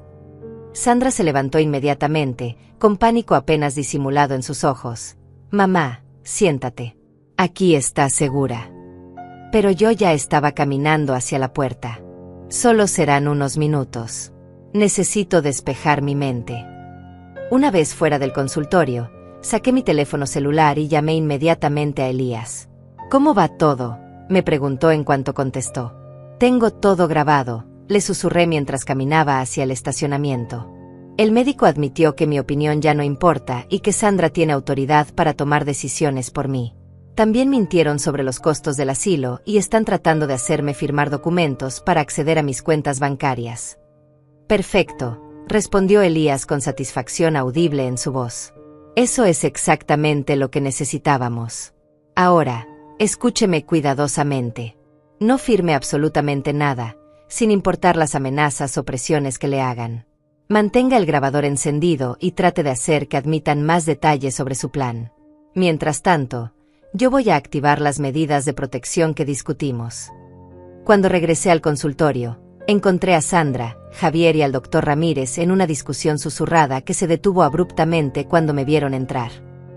Sandra se levantó inmediatamente, con pánico apenas disimulado en sus ojos. Mamá, siéntate. Aquí estás segura. Pero yo ya estaba caminando hacia la puerta. Solo serán unos minutos. Necesito despejar mi mente. Una vez fuera del consultorio, saqué mi teléfono celular y llamé inmediatamente a Elías. ¿Cómo va todo?, me preguntó en cuanto contestó. Tengo todo grabado, le susurré mientras caminaba hacia el estacionamiento. El médico admitió que mi opinión ya no importa y que Sandra tiene autoridad para tomar decisiones por mí. También mintieron sobre los costos del asilo y están tratando de hacerme firmar documentos para acceder a mis cuentas bancarias. Perfecto, respondió Elías con satisfacción audible en su voz. Eso es exactamente lo que necesitábamos. Ahora, escúcheme cuidadosamente. No firme absolutamente nada, sin importar las amenazas o presiones que le hagan. Mantenga el grabador encendido y trate de hacer que admitan más detalles sobre su plan. Mientras tanto, yo voy a activar las medidas de protección que discutimos. Cuando regresé al consultorio, encontré a Sandra, Javier y al doctor Ramírez en una discusión susurrada que se detuvo abruptamente cuando me vieron entrar.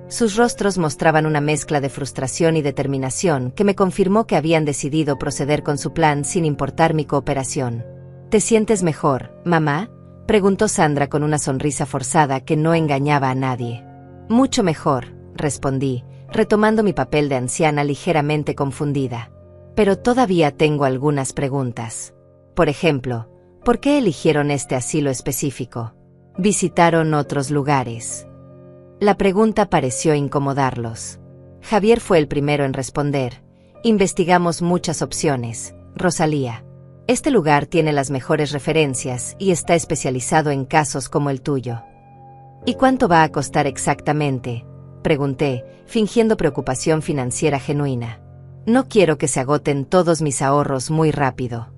Sus rostros mostraban una mezcla de frustración y determinación que me confirmó que habían decidido proceder con su plan sin importar mi cooperación. ¿Te sientes mejor, mamá?, preguntó Sandra con una sonrisa forzada que no engañaba a nadie. Mucho mejor, respondí, retomando mi papel de anciana ligeramente confundida. Pero todavía tengo algunas preguntas. Por ejemplo, ¿por qué eligieron este asilo específico? ¿Visitaron otros lugares? La pregunta pareció incomodarlos. Javier fue el primero en responder. Investigamos muchas opciones, Rosalía. Este lugar tiene las mejores referencias y está especializado en casos como el tuyo. ¿Y cuánto va a costar exactamente?, pregunté, fingiendo preocupación financiera genuina. No quiero que se agoten todos mis ahorros muy rápido.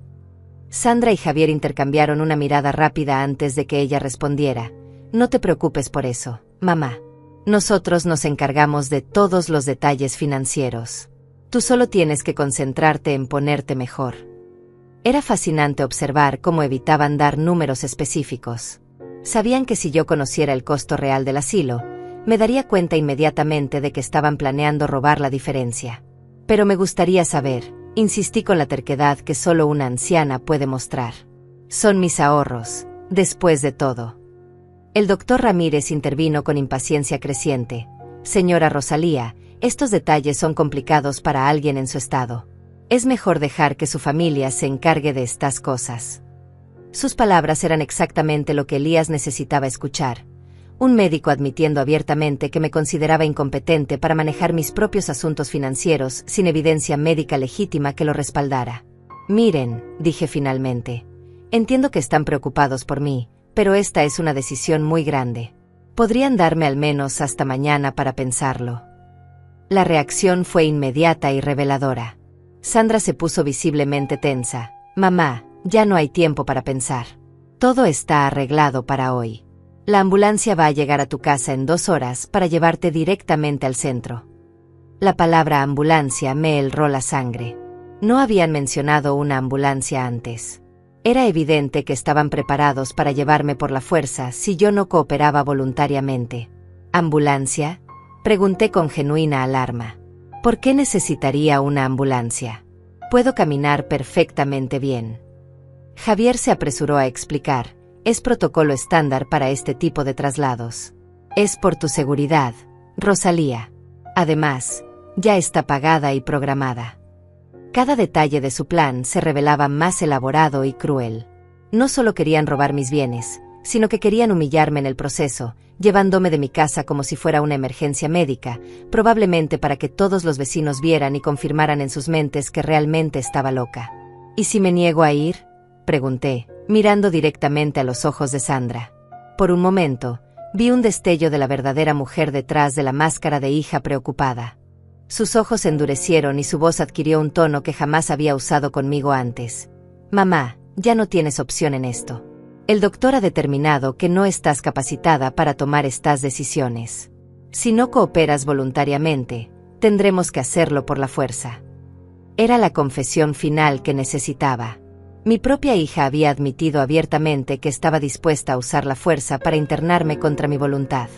Sandra y Javier intercambiaron una mirada rápida antes de que ella respondiera. No te preocupes por eso, mamá. Nosotros nos encargamos de todos los detalles financieros. Tú solo tienes que concentrarte en ponerte mejor. Era fascinante observar cómo evitaban dar números específicos. Sabían que si yo conociera el costo real del asilo, me daría cuenta inmediatamente de que estaban planeando robar la diferencia. Pero me gustaría saber, insistí con la terquedad que solo una anciana puede mostrar. Son mis ahorros, después de todo. El doctor Ramírez intervino con impaciencia creciente. Señora Rosalía, estos detalles son complicados para alguien en su estado. Es mejor dejar que su familia se encargue de estas cosas. Sus palabras eran exactamente lo que Elías necesitaba escuchar. Un médico admitiendo abiertamente que me consideraba incompetente para manejar mis propios asuntos financieros sin evidencia médica legítima que lo respaldara. Miren, dije finalmente. Entiendo que están preocupados por mí, pero esta es una decisión muy grande. Podrían darme al menos hasta mañana para pensarlo. La reacción fue inmediata y reveladora. Sandra se puso visiblemente tensa. Mamá, ya no hay tiempo para pensar. Todo está arreglado para hoy. La ambulancia va a llegar a tu casa en 2 horas para llevarte directamente al centro. La palabra ambulancia me heló la sangre. No habían mencionado una ambulancia antes. Era evidente que estaban preparados para llevarme por la fuerza si yo no cooperaba voluntariamente. ¿Ambulancia?, pregunté con genuina alarma. ¿Por qué necesitaría una ambulancia? Puedo caminar perfectamente bien. Javier se apresuró a explicar: es protocolo estándar para este tipo de traslados. Es por tu seguridad, Rosalía. Además, ya está pagada y programada. Cada detalle de su plan se revelaba más elaborado y cruel. No solo querían robar mis bienes, sino que querían humillarme en el proceso, llevándome de mi casa como si fuera una emergencia médica, probablemente para que todos los vecinos vieran y confirmaran en sus mentes que realmente estaba loca. ¿Y si me niego a ir?, pregunté, mirando directamente a los ojos de Sandra. Por un momento, vi un destello de la verdadera mujer detrás de la máscara de hija preocupada. Sus ojos se endurecieron y su voz adquirió un tono que jamás había usado conmigo antes. Mamá, ya no tienes opción en esto. El doctor ha determinado que no estás capacitada para tomar estas decisiones. Si no cooperas voluntariamente, tendremos que hacerlo por la fuerza. Era la confesión final que necesitaba. Mi propia hija había admitido abiertamente que estaba dispuesta a usar la fuerza para internarme contra mi voluntad.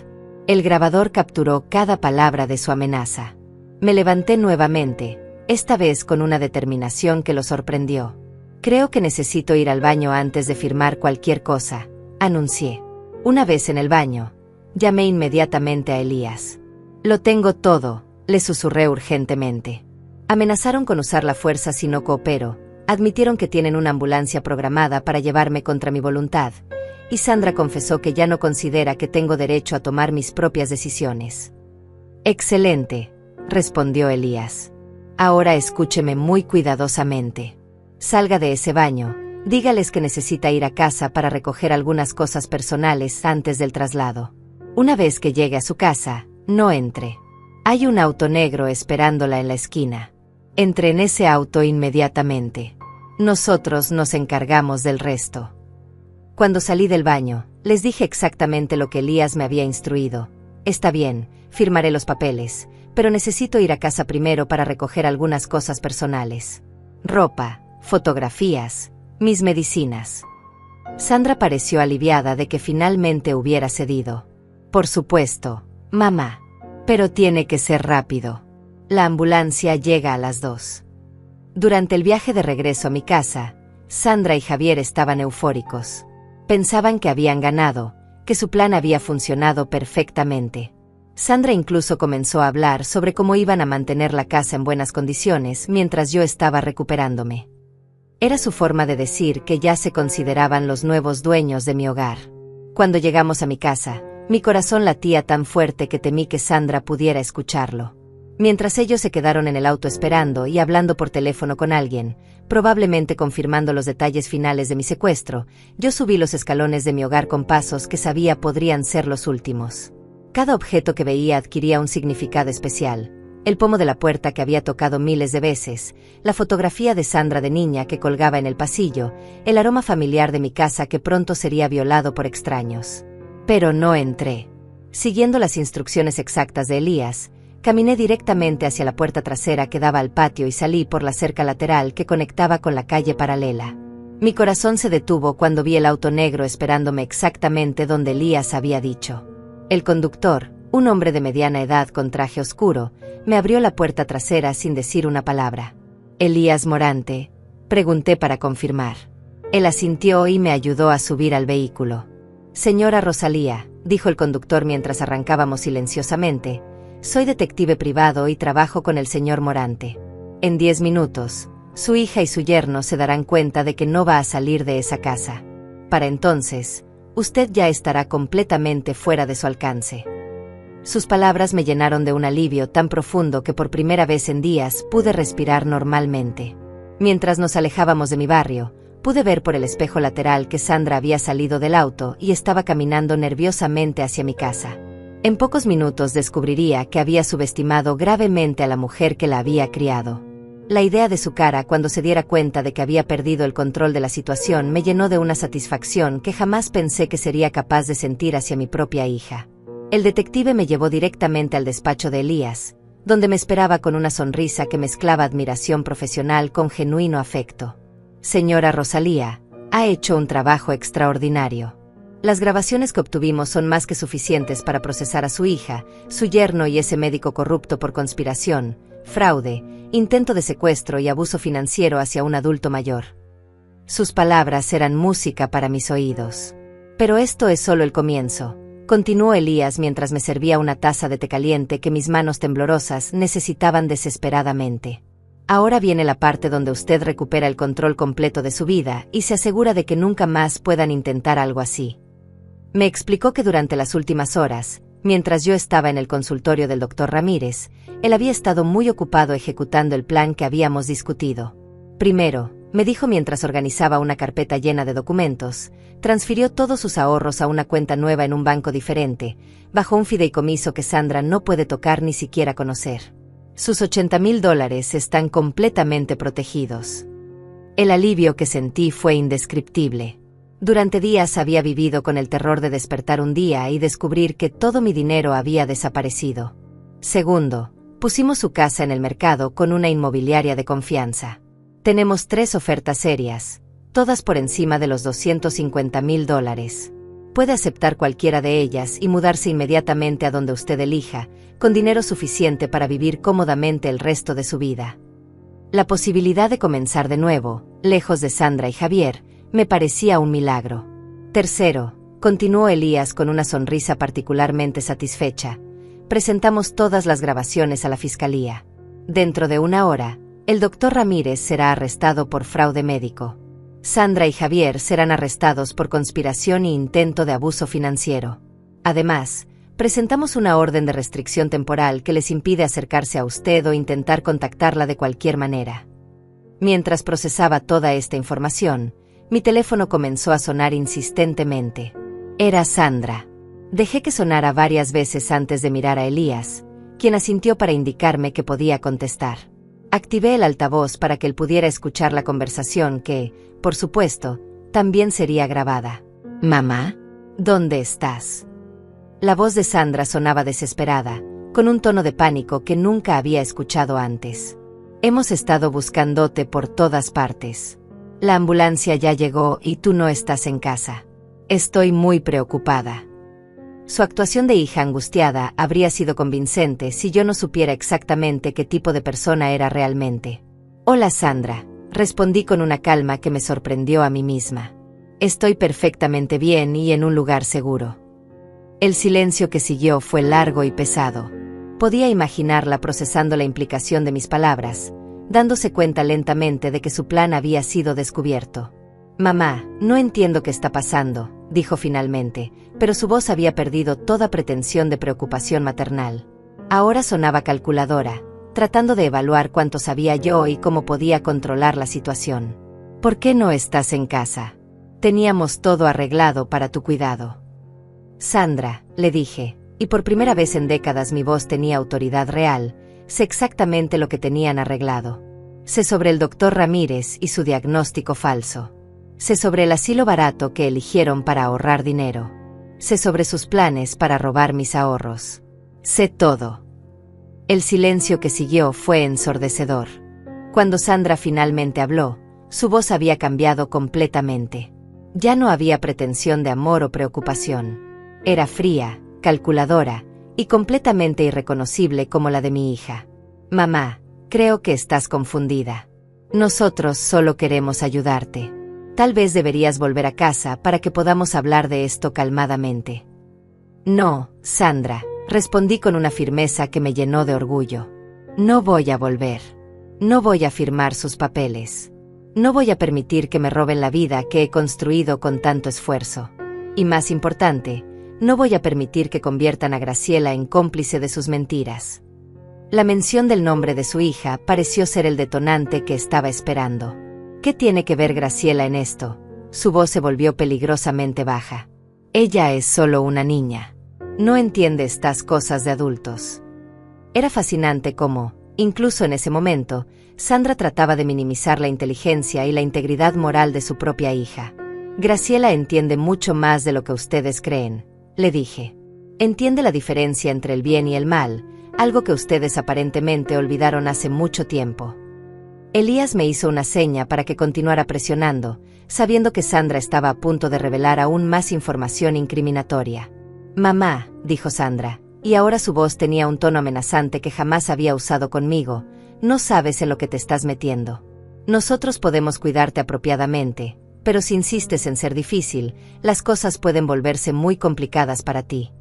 El grabador capturó cada palabra de su amenaza. Me levanté nuevamente, esta vez con una determinación que lo sorprendió. Creo que necesito ir al baño antes de firmar cualquier cosa, anuncié. Una vez en el baño, llamé inmediatamente a Elías. Lo tengo todo, le susurré urgentemente. Amenazaron con usar la fuerza si no coopero, admitieron que tienen una ambulancia programada para llevarme contra mi voluntad, y Sandra confesó que ya no considera que tengo derecho a tomar mis propias decisiones. Excelente, respondió Elías. Ahora escúcheme muy cuidadosamente. Salga de ese baño, dígales que necesita ir a casa para recoger algunas cosas personales antes del traslado. Una vez que llegue a su casa, no entre. Hay un auto negro esperándola en la esquina. Entre en ese auto inmediatamente. Nosotros nos encargamos del resto. Cuando salí del baño, les dije exactamente lo que Elías me había instruido. Está bien, firmaré los papeles, pero necesito ir a casa primero para recoger algunas cosas personales. Ropa, fotografías, mis medicinas. Sandra pareció aliviada de que finalmente hubiera cedido. Por supuesto, mamá. Pero tiene que ser rápido. La ambulancia llega a las 2. Durante el viaje de regreso a mi casa, Sandra y Javier estaban eufóricos. Pensaban que habían ganado, que su plan había funcionado perfectamente. Sandra incluso comenzó a hablar sobre cómo iban a mantener la casa en buenas condiciones mientras yo estaba recuperándome. Era su forma de decir que ya se consideraban los nuevos dueños de mi hogar. Cuando llegamos a mi casa, mi corazón latía tan fuerte que temí que Sandra pudiera escucharlo. Mientras ellos se quedaron en el auto esperando y hablando por teléfono con alguien, probablemente confirmando los detalles finales de mi secuestro, yo subí los escalones de mi hogar con pasos que sabía podrían ser los últimos. Cada objeto que veía adquiría un significado especial. El pomo de la puerta que había tocado miles de veces, la fotografía de Sandra de niña que colgaba en el pasillo, el aroma familiar de mi casa que pronto sería violado por extraños. Pero no entré. Siguiendo las instrucciones exactas de Elías, caminé directamente hacia la puerta trasera que daba al patio y salí por la cerca lateral que conectaba con la calle paralela. Mi corazón se detuvo cuando vi el auto negro esperándome exactamente donde Elías había dicho. El conductor, un hombre de mediana edad con traje oscuro, me abrió la puerta trasera sin decir una palabra. «¿Elías Morante?», pregunté para confirmar. Él asintió y me ayudó a subir al vehículo. «Señora Rosalía», dijo el conductor mientras arrancábamos silenciosamente, «soy detective privado y trabajo con el señor Morante. En 10 minutos, su hija y su yerno se darán cuenta de que no va a salir de esa casa. Para entonces, usted ya estará completamente fuera de su alcance». Sus palabras me llenaron de un alivio tan profundo que por primera vez en días pude respirar normalmente. Mientras nos alejábamos de mi barrio, pude ver por el espejo lateral que Sandra había salido del auto y estaba caminando nerviosamente hacia mi casa. En pocos minutos descubriría que había subestimado gravemente a la mujer que la había criado. La idea de su cara cuando se diera cuenta de que había perdido el control de la situación me llenó de una satisfacción que jamás pensé que sería capaz de sentir hacia mi propia hija. El detective me llevó directamente al despacho de Elías, donde me esperaba con una sonrisa que mezclaba admiración profesional con genuino afecto. «Señora Rosalía, ha hecho un trabajo extraordinario. Las grabaciones que obtuvimos son más que suficientes para procesar a su hija, su yerno y ese médico corrupto por conspiración, fraude, intento de secuestro y abuso financiero hacia un adulto mayor. Sus palabras eran música para mis oídos. Pero esto es solo el comienzo, continuó Elías mientras me servía una taza de té caliente que mis manos temblorosas necesitaban desesperadamente. Ahora viene la parte donde usted recupera el control completo de su vida y se asegura de que nunca más puedan intentar algo así. Me explicó que durante las últimas horas, mientras yo estaba en el consultorio del doctor Ramírez, él había estado muy ocupado ejecutando el plan que habíamos discutido. Primero, me dijo mientras organizaba una carpeta llena de documentos, transfirió todos sus ahorros a una cuenta nueva en un banco diferente, bajo un fideicomiso que Sandra no puede tocar ni siquiera conocer. Sus $80,000 están completamente protegidos. El alivio que sentí fue indescriptible. Durante días había vivido con el terror de despertar un día y descubrir que todo mi dinero había desaparecido. Segundo, pusimos su casa en el mercado con una inmobiliaria de confianza. Tenemos 3 ofertas serias, todas por encima de los $250,000. Puede aceptar cualquiera de ellas y mudarse inmediatamente a donde usted elija, con dinero suficiente para vivir cómodamente el resto de su vida. La posibilidad de comenzar de nuevo, lejos de Sandra y Javier, me parecía un milagro. Tercero, continuó Elías con una sonrisa particularmente satisfecha, presentamos todas las grabaciones a la fiscalía. Dentro de 1 hora, el doctor Ramírez será arrestado por fraude médico. Sandra y Javier serán arrestados por conspiración e intento de abuso financiero. Además, presentamos una orden de restricción temporal que les impide acercarse a usted o intentar contactarla de cualquier manera. Mientras procesaba toda esta información, mi teléfono comenzó a sonar insistentemente. Era Sandra. Dejé que sonara varias veces antes de mirar a Elías, quien asintió para indicarme que podía contestar. Activé el altavoz para que él pudiera escuchar la conversación que, por supuesto, también sería grabada. «Mamá, ¿dónde estás?». La voz de Sandra sonaba desesperada, con un tono de pánico que nunca había escuchado antes. «Hemos estado buscándote por todas partes. La ambulancia ya llegó y tú no estás en casa. Estoy muy preocupada». Su actuación de hija angustiada habría sido convincente si yo no supiera exactamente qué tipo de persona era realmente. «Hola Sandra», respondí con una calma que me sorprendió a mí misma. «Estoy perfectamente bien y en un lugar seguro». El silencio que siguió fue largo y pesado. Podía imaginarla procesando la implicación de mis palabras, dándose cuenta lentamente de que su plan había sido descubierto. «Mamá, no entiendo qué está pasando», dijo finalmente, pero su voz había perdido toda pretensión de preocupación maternal. Ahora sonaba calculadora, tratando de evaluar cuánto sabía yo y cómo podía controlar la situación. «¿Por qué no estás en casa? Teníamos todo arreglado para tu cuidado». «Sandra», le dije, y por primera vez en décadas mi voz tenía autoridad real, «sé exactamente lo que tenían arreglado. Sé sobre el doctor Ramírez y su diagnóstico falso. Sé sobre el asilo barato que eligieron para ahorrar dinero. Sé sobre sus planes para robar mis ahorros. Sé todo». El silencio que siguió fue ensordecedor. Cuando Sandra finalmente habló, su voz había cambiado completamente. Ya no había pretensión de amor o preocupación. Era fría, calculadora, y completamente irreconocible como la de mi hija. «Mamá, creo que estás confundida. Nosotros solo queremos ayudarte. Tal vez deberías volver a casa para que podamos hablar de esto calmadamente». «No, Sandra», respondí con una firmeza que me llenó de orgullo. «No voy a volver. No voy a firmar sus papeles. No voy a permitir que me roben la vida que he construido con tanto esfuerzo. Y más importante, no voy a permitir que conviertan a Graciela en cómplice de sus mentiras». La mención del nombre de su hija pareció ser el detonante que estaba esperando. «¿Qué tiene que ver Graciela en esto?». Su voz se volvió peligrosamente baja. «Ella es solo una niña. No entiende estas cosas de adultos». Era fascinante cómo, incluso en ese momento, Sandra trataba de minimizar la inteligencia y la integridad moral de su propia hija. «Graciela entiende mucho más de lo que ustedes creen», le dije. «Entiende la diferencia entre el bien y el mal, algo que ustedes aparentemente olvidaron hace mucho tiempo». Elías me hizo una seña para que continuara presionando, sabiendo que Sandra estaba a punto de revelar aún más información incriminatoria. «Mamá», dijo Sandra, y ahora su voz tenía un tono amenazante que jamás había usado conmigo, «no sabes en lo que te estás metiendo. Nosotros podemos cuidarte apropiadamente, pero si insistes en ser difícil, las cosas pueden volverse muy complicadas para ti.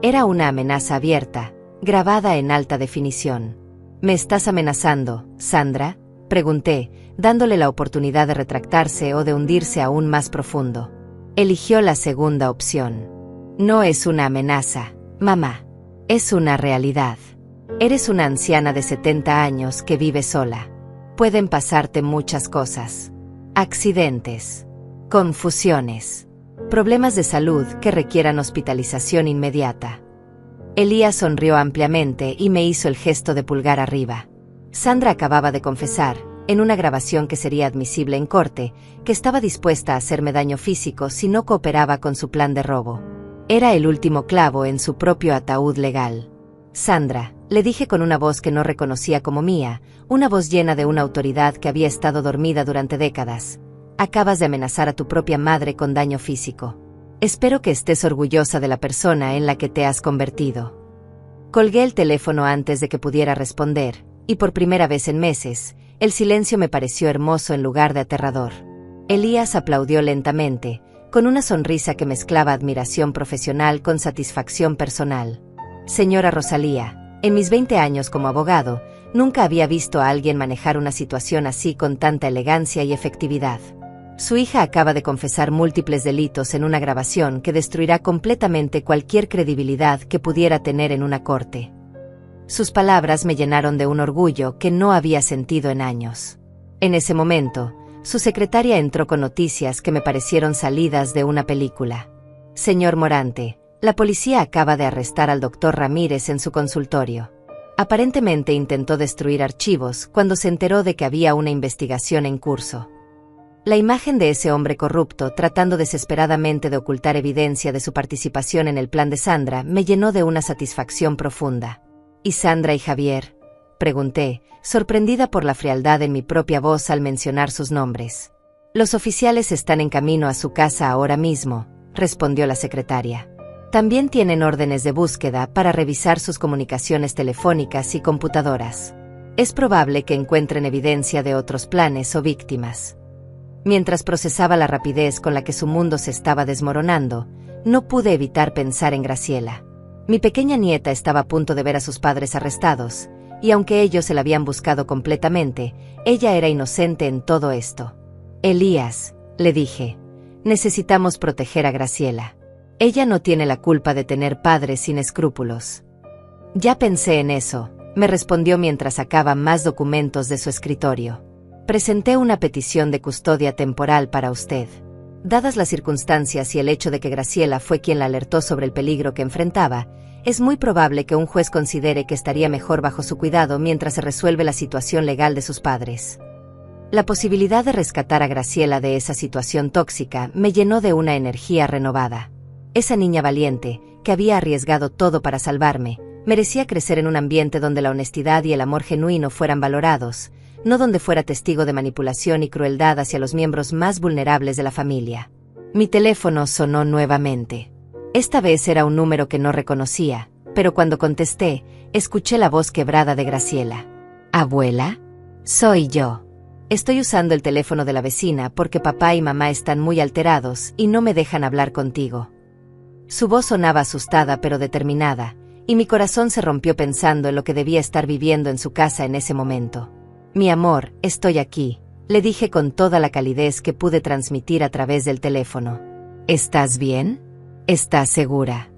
Era una amenaza abierta, grabada en alta definición. ¿Me estás amenazando, Sandra?, pregunté, dándole la oportunidad de retractarse o de hundirse aún más profundo. Eligió la segunda opción. No es una amenaza, mamá. Es una realidad. Eres una anciana de 70 años que vive sola. Pueden pasarte muchas cosas. Accidentes, confusiones, problemas de salud que requieran hospitalización inmediata. Elías sonrió ampliamente y me hizo el gesto de pulgar arriba. Sandra acababa de confesar, en una grabación que sería admisible en corte, que estaba dispuesta a hacerme daño físico si no cooperaba con su plan de robo. Era el último clavo en su propio ataúd legal. Sandra, le dije con una voz que no reconocía como mía, una voz llena de una autoridad que había estado dormida durante décadas. Acabas de amenazar a tu propia madre con daño físico. Espero que estés orgullosa de la persona en la que te has convertido. Colgué el teléfono antes de que pudiera responder, y por primera vez en meses, el silencio me pareció hermoso en lugar de aterrador. Elías aplaudió lentamente, con una sonrisa que mezclaba admiración profesional con satisfacción personal. Señora Rosalía, en mis 20 años como abogado, nunca había visto a alguien manejar una situación así con tanta elegancia y efectividad. Su hija acaba de confesar múltiples delitos en una grabación que destruirá completamente cualquier credibilidad que pudiera tener en una corte. Sus palabras me llenaron de un orgullo que no había sentido en años. En ese momento, su secretaria entró con noticias que me parecieron salidas de una película. Señor Morante, la policía acaba de arrestar al doctor Ramírez en su consultorio. Aparentemente intentó destruir archivos cuando se enteró de que había una investigación en curso. La imagen de ese hombre corrupto tratando desesperadamente de ocultar evidencia de su participación en el plan de Sandra me llenó de una satisfacción profunda. ¿Y Sandra y Javier?, pregunté, sorprendida por la frialdad en mi propia voz al mencionar sus nombres. Los oficiales están en camino a su casa ahora mismo, respondió la secretaria. También tienen órdenes de búsqueda para revisar sus comunicaciones telefónicas y computadoras. Es probable que encuentren evidencia de otros planes o víctimas. Mientras procesaba la rapidez con la que su mundo se estaba desmoronando, no pude evitar pensar en Graciela. Mi pequeña nieta estaba a punto de ver a sus padres arrestados, y aunque ellos se la habían buscado completamente, ella era inocente en todo esto. Elías, le dije, necesitamos proteger a Graciela. Ella no tiene la culpa de tener padres sin escrúpulos. Ya pensé en eso, me respondió mientras sacaba más documentos de su escritorio. Presenté una petición de custodia temporal para usted. Dadas las circunstancias y el hecho de que Graciela fue quien la alertó sobre el peligro que enfrentaba, es muy probable que un juez considere que estaría mejor bajo su cuidado mientras se resuelve la situación legal de sus padres. La posibilidad de rescatar a Graciela de esa situación tóxica me llenó de una energía renovada. Esa niña valiente, que había arriesgado todo para salvarme, merecía crecer en un ambiente donde la honestidad y el amor genuino fueran valorados, no donde fuera testigo de manipulación y crueldad hacia los miembros más vulnerables de la familia. Mi teléfono sonó nuevamente. Esta vez era un número que no reconocía, pero cuando contesté, escuché la voz quebrada de Graciela. ¿Abuela? Soy yo. Estoy usando el teléfono de la vecina porque papá y mamá están muy alterados y no me dejan hablar contigo. Su voz sonaba asustada pero determinada, y mi corazón se rompió pensando en lo que debía estar viviendo en su casa en ese momento. Mi amor, estoy aquí, le dije con toda la calidez que pude transmitir a través del teléfono. ¿Estás bien? ¿Estás segura?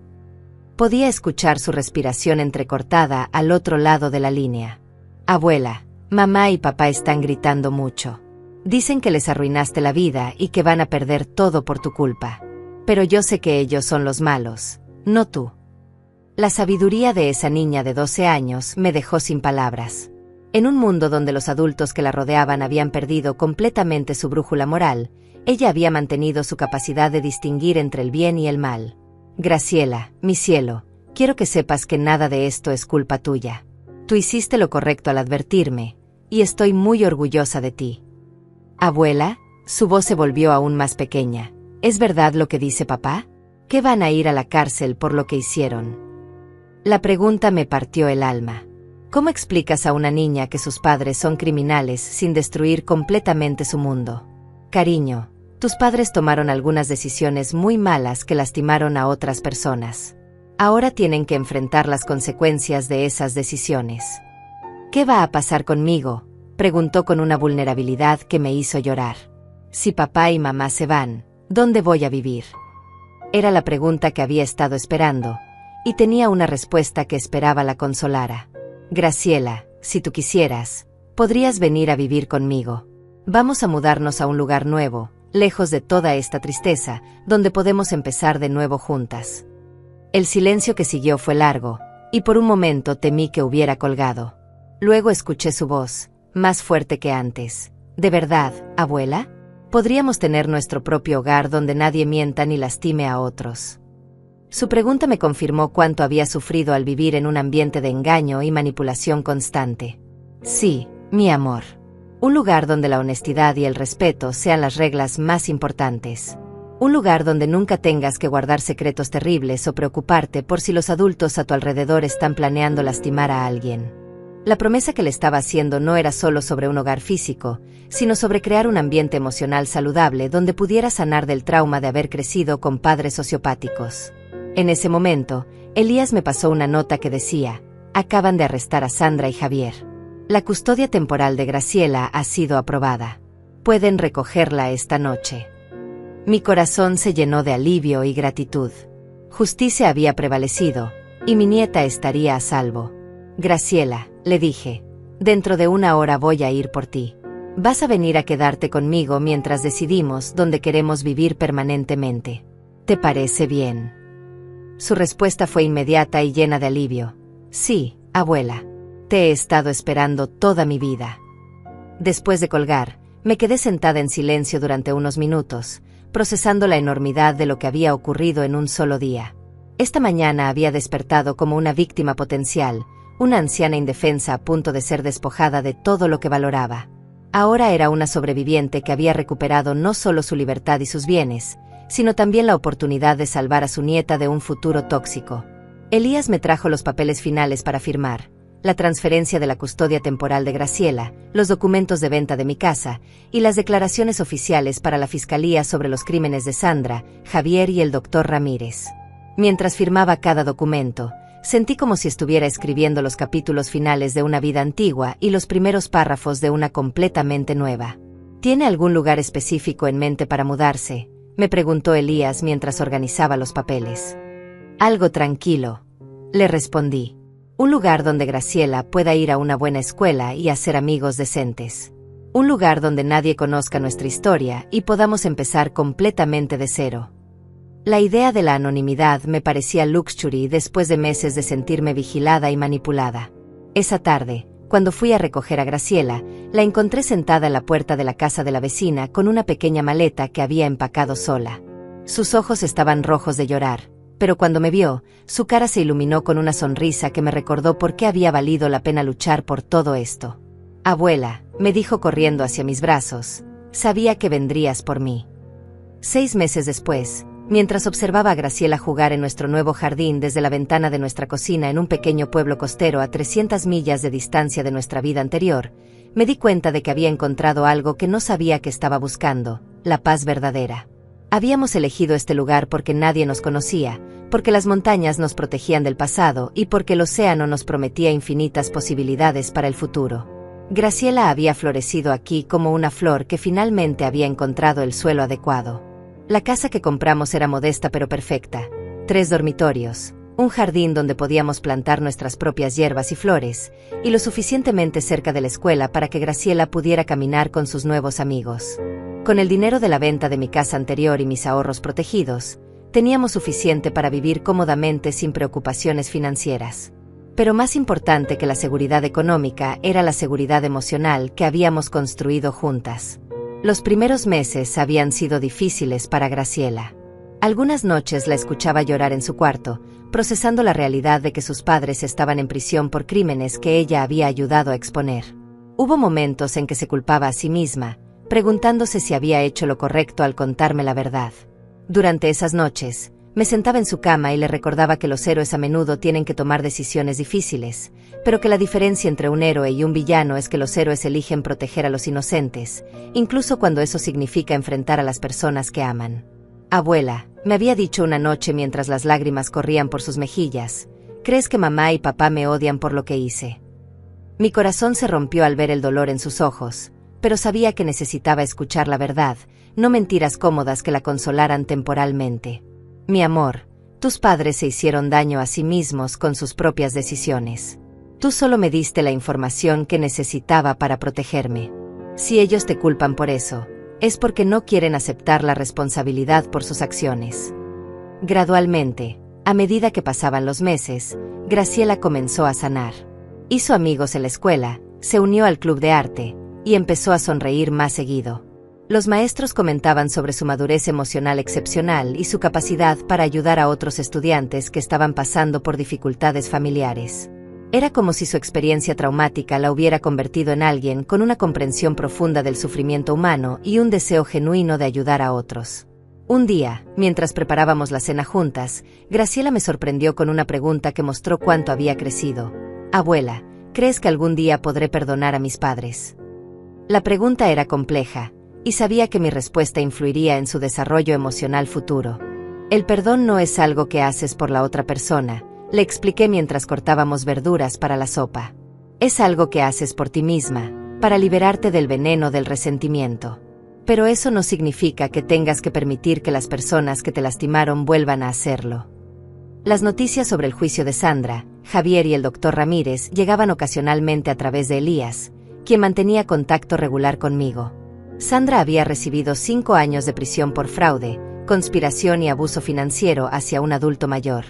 Podía escuchar su respiración entrecortada al otro lado de la línea. Abuela, mamá y papá están gritando mucho. Dicen que les arruinaste la vida y que van a perder todo por tu culpa. Pero yo sé que ellos son los malos, no tú. La sabiduría de esa niña de 12 años me dejó sin palabras. En un mundo donde los adultos que la rodeaban habían perdido completamente su brújula moral, ella había mantenido su capacidad de distinguir entre el bien y el mal. Graciela, mi cielo, quiero que sepas que nada de esto es culpa tuya. Tú hiciste lo correcto al advertirme, y estoy muy orgullosa de ti. Abuela, su voz se volvió aún más pequeña. ¿Es verdad lo que dice papá? ¿Que van a ir a la cárcel por lo que hicieron? La pregunta me partió el alma. ¿Cómo explicas a una niña que sus padres son criminales sin destruir completamente su mundo? Cariño, tus padres tomaron algunas decisiones muy malas que lastimaron a otras personas. Ahora tienen que enfrentar las consecuencias de esas decisiones. ¿Qué va a pasar conmigo?, preguntó con una vulnerabilidad que me hizo llorar. Si papá y mamá se van, ¿dónde voy a vivir? Era la pregunta que había estado esperando, y tenía una respuesta que esperaba la consolara. Graciela, si tú quisieras, podrías venir a vivir conmigo. Vamos a mudarnos a un lugar nuevo, lejos de toda esta tristeza, donde podemos empezar de nuevo juntas. El silencio que siguió fue largo, y por un momento temí que hubiera colgado. Luego escuché su voz, más fuerte que antes. ¿De verdad, abuela? ¿Podríamos tener nuestro propio hogar donde nadie mienta ni lastime a otros? Su pregunta me confirmó cuánto había sufrido al vivir en un ambiente de engaño y manipulación constante. Sí, mi amor. Un lugar donde la honestidad y el respeto sean las reglas más importantes. Un lugar donde nunca tengas que guardar secretos terribles o preocuparte por si los adultos a tu alrededor están planeando lastimar a alguien. La promesa que le estaba haciendo no era solo sobre un hogar físico, sino sobre crear un ambiente emocional saludable donde pudiera sanar del trauma de haber crecido con padres sociopáticos. En ese momento, Elías me pasó una nota que decía: acaban de arrestar a Sandra y Javier. La custodia temporal de Graciela ha sido aprobada. Pueden recogerla esta noche. Mi corazón se llenó de alivio y gratitud. Justicia había prevalecido, y mi nieta estaría a salvo. Graciela, le dije, dentro de 1 hora voy a ir por ti. Vas a venir a quedarte conmigo mientras decidimos dónde queremos vivir permanentemente. ¿Te parece bien? Su respuesta fue inmediata y llena de alivio. Sí, abuela. Te he estado esperando toda mi vida. Después de colgar, me quedé sentada en silencio durante unos minutos, procesando la enormidad de lo que había ocurrido en un solo día. Esta mañana había despertado como una víctima potencial, una anciana indefensa a punto de ser despojada de todo lo que valoraba. Ahora era una sobreviviente que había recuperado no solo su libertad y sus bienes, sino también la oportunidad de salvar a su nieta de un futuro tóxico. Elías me trajo los papeles finales para firmar, la transferencia de la custodia temporal de Graciela, los documentos de venta de mi casa, y las declaraciones oficiales para la fiscalía sobre los crímenes de Sandra, Javier y el doctor Ramírez. Mientras firmaba cada documento, sentí como si estuviera escribiendo los capítulos finales de una vida antigua y los primeros párrafos de una completamente nueva. ¿Tiene algún lugar específico en mente para mudarse?, me preguntó Elías mientras organizaba los papeles. Algo tranquilo, le respondí. Un lugar donde Graciela pueda ir a una buena escuela y hacer amigos decentes. Un lugar donde nadie conozca nuestra historia y podamos empezar completamente de cero. La idea de la anonimidad me parecía luxury después de meses de sentirme vigilada y manipulada. Esa tarde, cuando fui a recoger a Graciela, la encontré sentada en la puerta de la casa de la vecina con una pequeña maleta que había empacado sola. Sus ojos estaban rojos de llorar, pero cuando me vio, su cara se iluminó con una sonrisa que me recordó por qué había valido la pena luchar por todo esto. Abuela, me dijo corriendo hacia mis brazos, sabía que vendrías por mí. 6 meses después, mientras observaba a Graciela jugar en nuestro nuevo jardín desde la ventana de nuestra cocina en un pequeño pueblo costero a 300 millas de distancia de nuestra vida anterior, me di cuenta de que había encontrado algo que no sabía que estaba buscando: la paz verdadera. Habíamos elegido este lugar porque nadie nos conocía, porque las montañas nos protegían del pasado y porque el océano nos prometía infinitas posibilidades para el futuro. Graciela había florecido aquí como una flor que finalmente había encontrado el suelo adecuado. La casa que compramos era modesta pero perfecta: 3 dormitorios, un jardín donde podíamos plantar nuestras propias hierbas y flores, y lo suficientemente cerca de la escuela para que Graciela pudiera caminar con sus nuevos amigos. Con el dinero de la venta de mi casa anterior y mis ahorros protegidos, teníamos suficiente para vivir cómodamente sin preocupaciones financieras. Pero más importante que la seguridad económica era la seguridad emocional que habíamos construido juntas. Los primeros meses habían sido difíciles para Graciela. Algunas noches la escuchaba llorar en su cuarto, procesando la realidad de que sus padres estaban en prisión por crímenes que ella había ayudado a exponer. Hubo momentos en que se culpaba a sí misma, preguntándose si había hecho lo correcto al contarme la verdad. Durante esas noches, Me sentaba en su cama y le recordaba que los héroes a menudo tienen que tomar decisiones difíciles, pero que la diferencia entre un héroe y un villano es que los héroes eligen proteger a los inocentes, incluso cuando eso significa enfrentar a las personas que aman. Abuela, me había dicho una noche mientras las lágrimas corrían por sus mejillas, ¿crees que mamá y papá me odian por lo que hice? Mi corazón se rompió al ver el dolor en sus ojos, pero sabía que necesitaba escuchar la verdad, no mentiras cómodas que la consolaran temporalmente. Mi amor, tus padres se hicieron daño a sí mismos con sus propias decisiones. Tú solo me diste la información que necesitaba para protegerme. Si ellos te culpan por eso, es porque no quieren aceptar la responsabilidad por sus acciones. Gradualmente, a medida que pasaban los meses, Graciela comenzó a sanar. Hizo amigos en la escuela, se unió al club de arte, y empezó a sonreír más seguido. Los maestros comentaban sobre su madurez emocional excepcional y su capacidad para ayudar a otros estudiantes que estaban pasando por dificultades familiares. Era como si su experiencia traumática la hubiera convertido en alguien con una comprensión profunda del sufrimiento humano y un deseo genuino de ayudar a otros. Un día, mientras preparábamos la cena juntas, Graciela me sorprendió con una pregunta que mostró cuánto había crecido. Abuela, ¿crees que algún día podré perdonar a mis padres? La pregunta era compleja, y sabía que mi respuesta influiría en su desarrollo emocional futuro. El perdón no es algo que haces por la otra persona, le expliqué mientras cortábamos verduras para la sopa. Es algo que haces por ti misma, para liberarte del veneno del resentimiento. Pero eso no significa que tengas que permitir que las personas que te lastimaron vuelvan a hacerlo. Las noticias sobre el juicio de Sandra, Javier y el doctor Ramírez llegaban ocasionalmente a través de Elías, quien mantenía contacto regular conmigo. Sandra había recibido 5 años de prisión por fraude, conspiración y abuso financiero hacia un adulto mayor.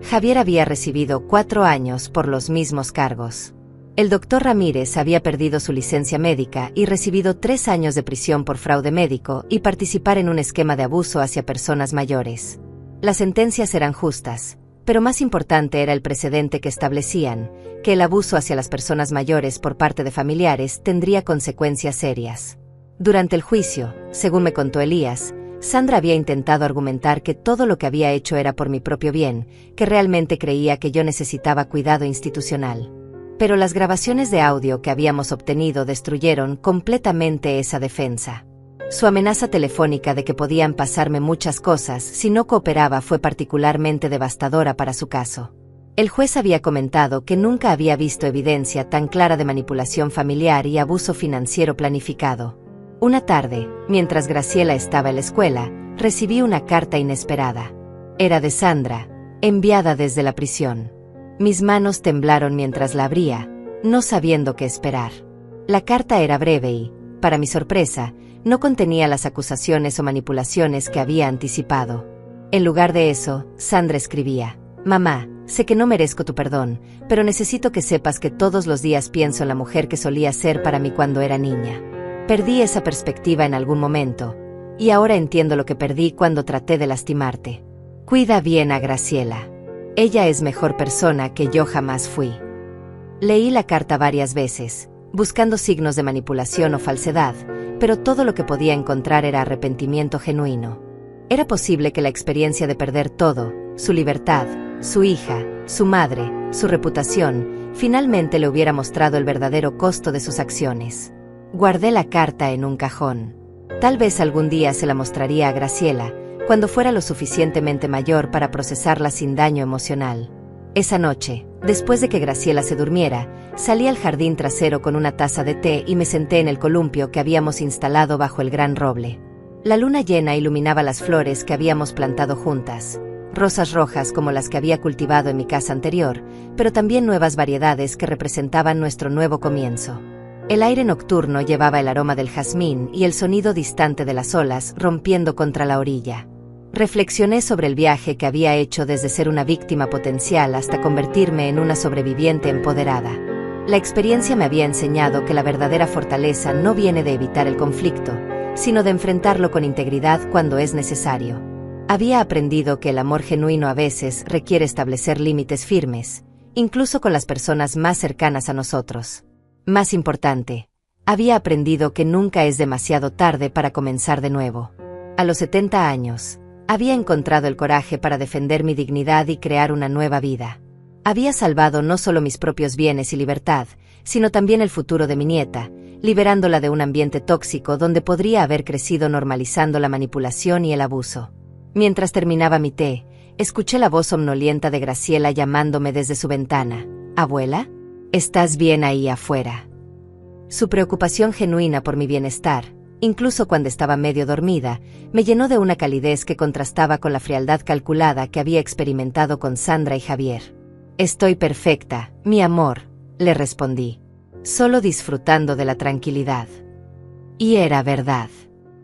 Javier había recibido 4 años por los mismos cargos. El doctor Ramírez había perdido su licencia médica y recibido 3 años de prisión por fraude médico y participar en un esquema de abuso hacia personas mayores. Las sentencias eran justas, pero más importante era el precedente que establecían, que el abuso hacia las personas mayores por parte de familiares tendría consecuencias serias. Durante el juicio, según me contó Elías, Sandra había intentado argumentar que todo lo que había hecho era por mi propio bien, que realmente creía que yo necesitaba cuidado institucional. Pero las grabaciones de audio que habíamos obtenido destruyeron completamente esa defensa. Su amenaza telefónica de que podían pasarme muchas cosas si no cooperaba fue particularmente devastadora para su caso. El juez había comentado que nunca había visto evidencia tan clara de manipulación familiar y abuso financiero planificado. Una tarde, mientras Graciela estaba en la escuela, recibí una carta inesperada. Era de Sandra, enviada desde la prisión. Mis manos temblaron mientras la abría, no sabiendo qué esperar. La carta era breve y, para mi sorpresa, no contenía las acusaciones o manipulaciones que había anticipado. En lugar de eso, Sandra escribía: «Mamá, sé que no merezco tu perdón, pero necesito que sepas que todos los días pienso en la mujer que solía ser para mí cuando era niña. Perdí esa perspectiva en algún momento, y ahora entiendo lo que perdí cuando traté de lastimarte. Cuida bien a Graciela. Ella es mejor persona que yo jamás fui». Leí la carta varias veces, buscando signos de manipulación o falsedad, pero todo lo que podía encontrar era arrepentimiento genuino. Era posible que la experiencia de perder todo, su libertad, su hija, su madre, su reputación, finalmente le hubiera mostrado el verdadero costo de sus acciones. Guardé la carta en un cajón. Tal vez algún día se la mostraría a Graciela, cuando fuera lo suficientemente mayor para procesarla sin daño emocional. Esa noche, después de que Graciela se durmiera, salí al jardín trasero con una taza de té y me senté en el columpio que habíamos instalado bajo el gran roble. La luna llena iluminaba las flores que habíamos plantado juntas, rosas rojas como las que había cultivado en mi casa anterior, pero también nuevas variedades que representaban nuestro nuevo comienzo. El aire nocturno llevaba el aroma del jazmín y el sonido distante de las olas rompiendo contra la orilla. Reflexioné sobre el viaje que había hecho desde ser una víctima potencial hasta convertirme en una sobreviviente empoderada. La experiencia me había enseñado que la verdadera fortaleza no viene de evitar el conflicto, sino de enfrentarlo con integridad cuando es necesario. Había aprendido que el amor genuino a veces requiere establecer límites firmes, incluso con las personas más cercanas a nosotros. Más importante, había aprendido que nunca es demasiado tarde para comenzar de nuevo. A los 70 años, Había encontrado el coraje para defender mi dignidad y crear una nueva vida. Había salvado no solo mis propios bienes y libertad, sino también el futuro de mi nieta, liberándola de un ambiente tóxico donde podría haber crecido normalizando la manipulación y el abuso. Mientras terminaba mi té, escuché la voz somnolienta de Graciela llamándome desde su ventana. «Abuela, ¿estás bien ahí afuera?». Su preocupación genuina por mi bienestar, incluso cuando estaba medio dormida, me llenó de una calidez que contrastaba con la frialdad calculada que había experimentado con Sandra y Javier. «Estoy perfecta, mi amor», le respondí, solo disfrutando de la tranquilidad. Y era verdad.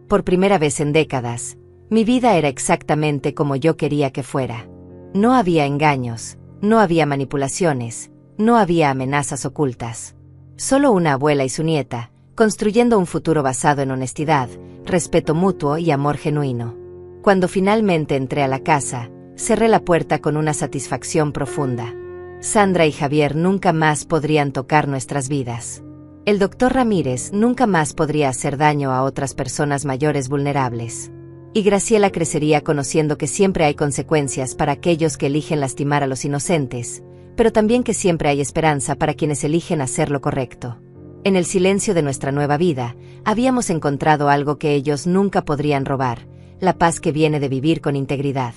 Por primera vez en décadas, mi vida era exactamente como yo quería que fuera. No había engaños, no había manipulaciones, no había amenazas ocultas. Solo una abuela y su nieta, construyendo un futuro basado en honestidad, respeto mutuo y amor genuino. Cuando finalmente entré a la casa, cerré la puerta con una satisfacción profunda. Sandra y Javier nunca más podrían tocar nuestras vidas. El doctor Ramírez nunca más podría hacer daño a otras personas mayores vulnerables. Y Graciela crecería conociendo que siempre hay consecuencias para aquellos que eligen lastimar a los inocentes, pero también que siempre hay esperanza para quienes eligen hacer lo correcto. En el silencio de nuestra nueva vida, habíamos encontrado algo que ellos nunca podrían robar, la paz que viene de vivir con integridad.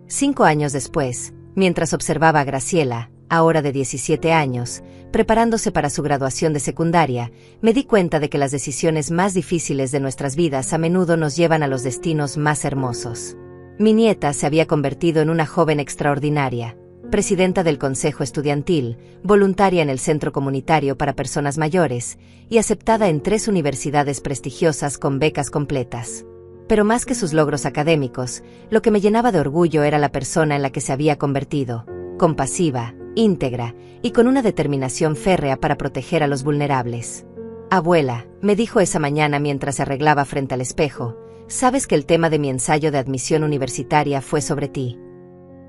5 años después, mientras observaba a Graciela, ahora de 17 años, preparándose para su graduación de secundaria, me di cuenta de que las decisiones más difíciles de nuestras vidas a menudo nos llevan a los destinos más hermosos. Mi nieta se había convertido en una joven extraordinaria, presidenta del Consejo Estudiantil, voluntaria en el Centro Comunitario para Personas Mayores, y aceptada en 3 universidades prestigiosas con becas completas. Pero más que sus logros académicos, lo que me llenaba de orgullo era la persona en la que se había convertido, compasiva, íntegra, y con una determinación férrea para proteger a los vulnerables. «Abuela», me dijo esa mañana mientras se arreglaba frente al espejo, «¿sabes que el tema de mi ensayo de admisión universitaria fue sobre ti?».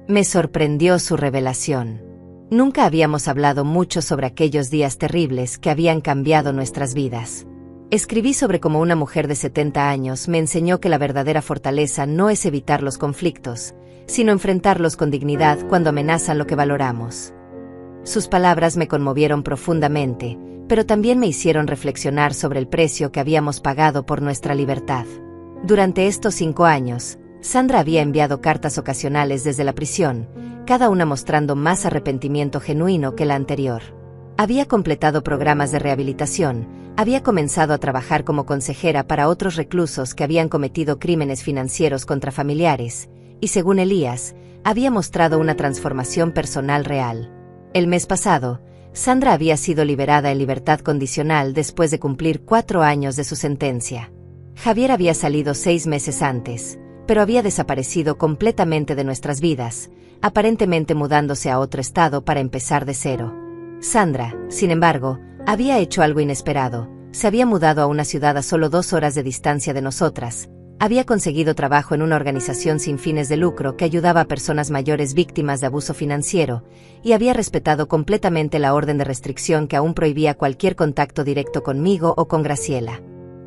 Me sorprendió su revelación. Nunca habíamos hablado mucho sobre aquellos días terribles que habían cambiado nuestras vidas. Escribí sobre cómo una mujer de 70 años me enseñó que la verdadera fortaleza no es evitar los conflictos, sino enfrentarlos con dignidad cuando amenazan lo que valoramos. Sus palabras me conmovieron profundamente, pero también me hicieron reflexionar sobre el precio que habíamos pagado por nuestra libertad. Durante estos 5 años, Sandra había enviado cartas ocasionales desde la prisión, cada una mostrando más arrepentimiento genuino que la anterior. Había completado programas de rehabilitación, había comenzado a trabajar como consejera para otros reclusos que habían cometido crímenes financieros contra familiares, y según Elías, había mostrado una transformación personal real. El mes pasado, Sandra había sido liberada en libertad condicional después de cumplir 4 años de su sentencia. Javier había salido 6 meses antes, pero había desaparecido completamente de nuestras vidas, aparentemente mudándose a otro estado para empezar de cero. Sandra, sin embargo, había hecho algo inesperado, se había mudado a una ciudad a solo 2 horas de distancia de nosotras, había conseguido trabajo en una organización sin fines de lucro que ayudaba a personas mayores víctimas de abuso financiero, y había respetado completamente la orden de restricción que aún prohibía cualquier contacto directo conmigo o con Graciela.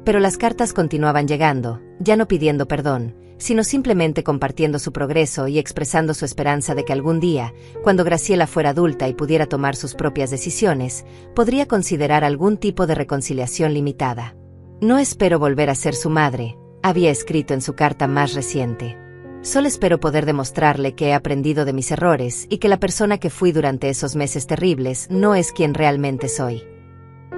Pero las cartas continuaban llegando, ya no pidiendo perdón, sino simplemente compartiendo su progreso y expresando su esperanza de que algún día, cuando Graciela fuera adulta y pudiera tomar sus propias decisiones, podría considerar algún tipo de reconciliación limitada. «No espero volver a ser su madre», había escrito en su carta más reciente. «Solo espero poder demostrarle que he aprendido de mis errores y que la persona que fui durante esos meses terribles no es quien realmente soy».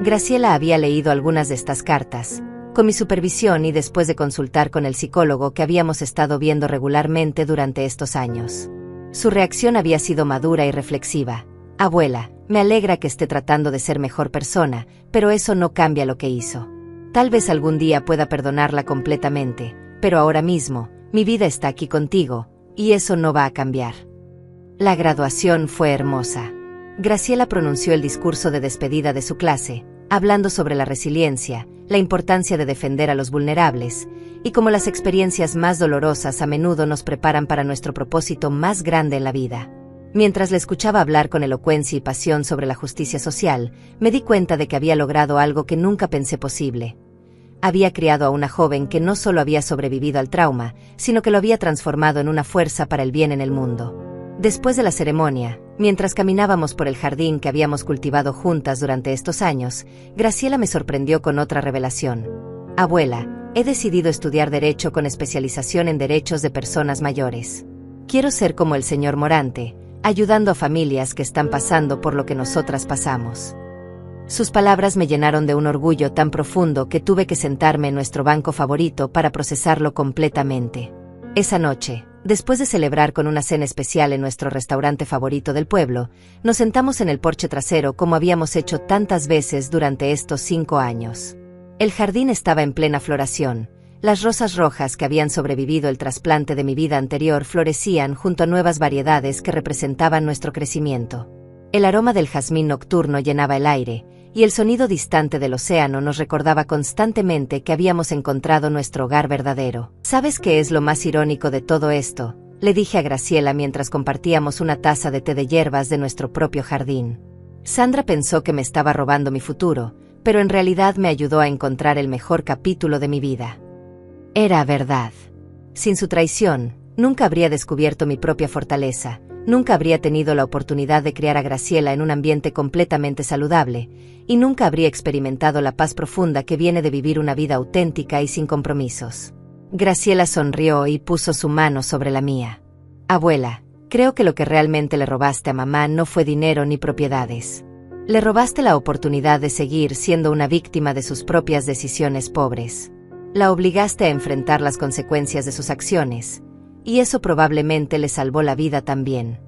Graciela había leído algunas de estas cartas, con mi supervisión y después de consultar con el psicólogo que habíamos estado viendo regularmente durante estos años. Su reacción había sido madura y reflexiva. «Abuela, me alegra que esté tratando de ser mejor persona, pero eso no cambia lo que hizo. Tal vez algún día pueda perdonarla completamente, pero ahora mismo, mi vida está aquí contigo, y eso no va a cambiar». La graduación fue hermosa. Graciela pronunció el discurso de despedida de su clase, hablando sobre la resiliencia, la importancia de defender a los vulnerables, y cómo las experiencias más dolorosas a menudo nos preparan para nuestro propósito más grande en la vida. Mientras la escuchaba hablar con elocuencia y pasión sobre la justicia social, me di cuenta de que había logrado algo que nunca pensé posible. Había criado a una joven que no solo había sobrevivido al trauma, sino que lo había transformado en una fuerza para el bien en el mundo. Después de la ceremonia, mientras caminábamos por el jardín que habíamos cultivado juntas durante estos años, Graciela me sorprendió con otra revelación. Abuela, he decidido estudiar Derecho con especialización en derechos de personas mayores. Quiero ser como el señor Morante, ayudando a familias que están pasando por lo que nosotras pasamos. Sus palabras me llenaron de un orgullo tan profundo que tuve que sentarme en nuestro banco favorito para procesarlo completamente. Esa noche, después de celebrar con una cena especial en nuestro restaurante favorito del pueblo, nos sentamos en el porche trasero como habíamos hecho tantas veces durante estos 5 años. El jardín estaba en plena floración. Las rosas rojas que habían sobrevivido el trasplante de mi vida anterior florecían junto a nuevas variedades que representaban nuestro crecimiento. El aroma del jazmín nocturno llenaba el aire, y el sonido distante del océano nos recordaba constantemente que habíamos encontrado nuestro hogar verdadero. ¿Sabes qué es lo más irónico de todo esto?, le dije a Graciela mientras compartíamos una taza de té de hierbas de nuestro propio jardín. Sandra pensó que me estaba robando mi futuro, pero en realidad me ayudó a encontrar el mejor capítulo de mi vida. Era verdad. Sin su traición, nunca habría descubierto mi propia fortaleza. Nunca habría tenido la oportunidad de criar a Graciela en un ambiente completamente saludable, y nunca habría experimentado la paz profunda que viene de vivir una vida auténtica y sin compromisos. Graciela sonrió y puso su mano sobre la mía. Abuela, creo que lo que realmente le robaste a mamá no fue dinero ni propiedades. Le robaste la oportunidad de seguir siendo una víctima de sus propias decisiones pobres. La obligaste a enfrentar las consecuencias de sus acciones, y eso probablemente le salvó la vida también.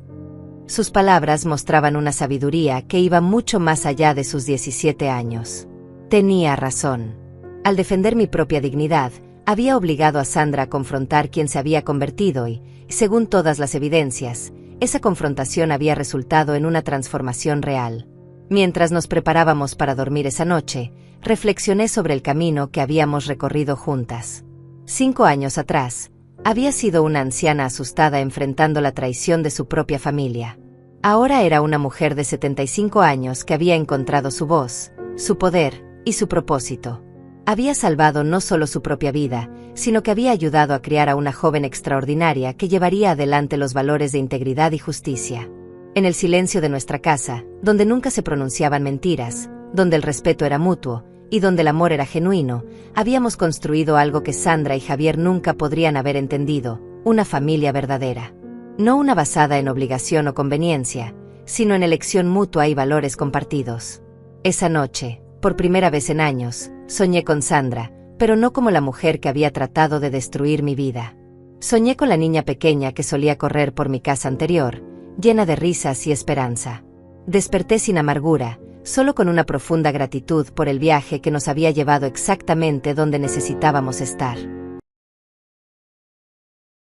Sus palabras mostraban una sabiduría que iba mucho más allá de sus 17 años. Tenía razón. Al defender mi propia dignidad, había obligado a Sandra a confrontar quién se había convertido y, según todas las evidencias, esa confrontación había resultado en una transformación real. Mientras nos preparábamos para dormir esa noche, reflexioné sobre el camino que habíamos recorrido juntas. 5 años atrás, había sido una anciana asustada enfrentando la traición de su propia familia. Ahora era una mujer de 75 años que había encontrado su voz, su poder y su propósito. Había salvado no solo su propia vida, sino que había ayudado a criar a una joven extraordinaria que llevaría adelante los valores de integridad y justicia. En el silencio de nuestra casa, donde nunca se pronunciaban mentiras, donde el respeto era mutuo, y donde el amor era genuino, habíamos construido algo que Sandra y Javier nunca podrían haber entendido, una familia verdadera. No una basada en obligación o conveniencia, sino en elección mutua y valores compartidos. Esa noche, por primera vez en años, soñé con Sandra, pero no como la mujer que había tratado de destruir mi vida. Soñé con la niña pequeña que solía correr por mi casa anterior, llena de risas y esperanza. Desperté sin amargura, solo con una profunda gratitud por el viaje que nos había llevado exactamente donde necesitábamos estar.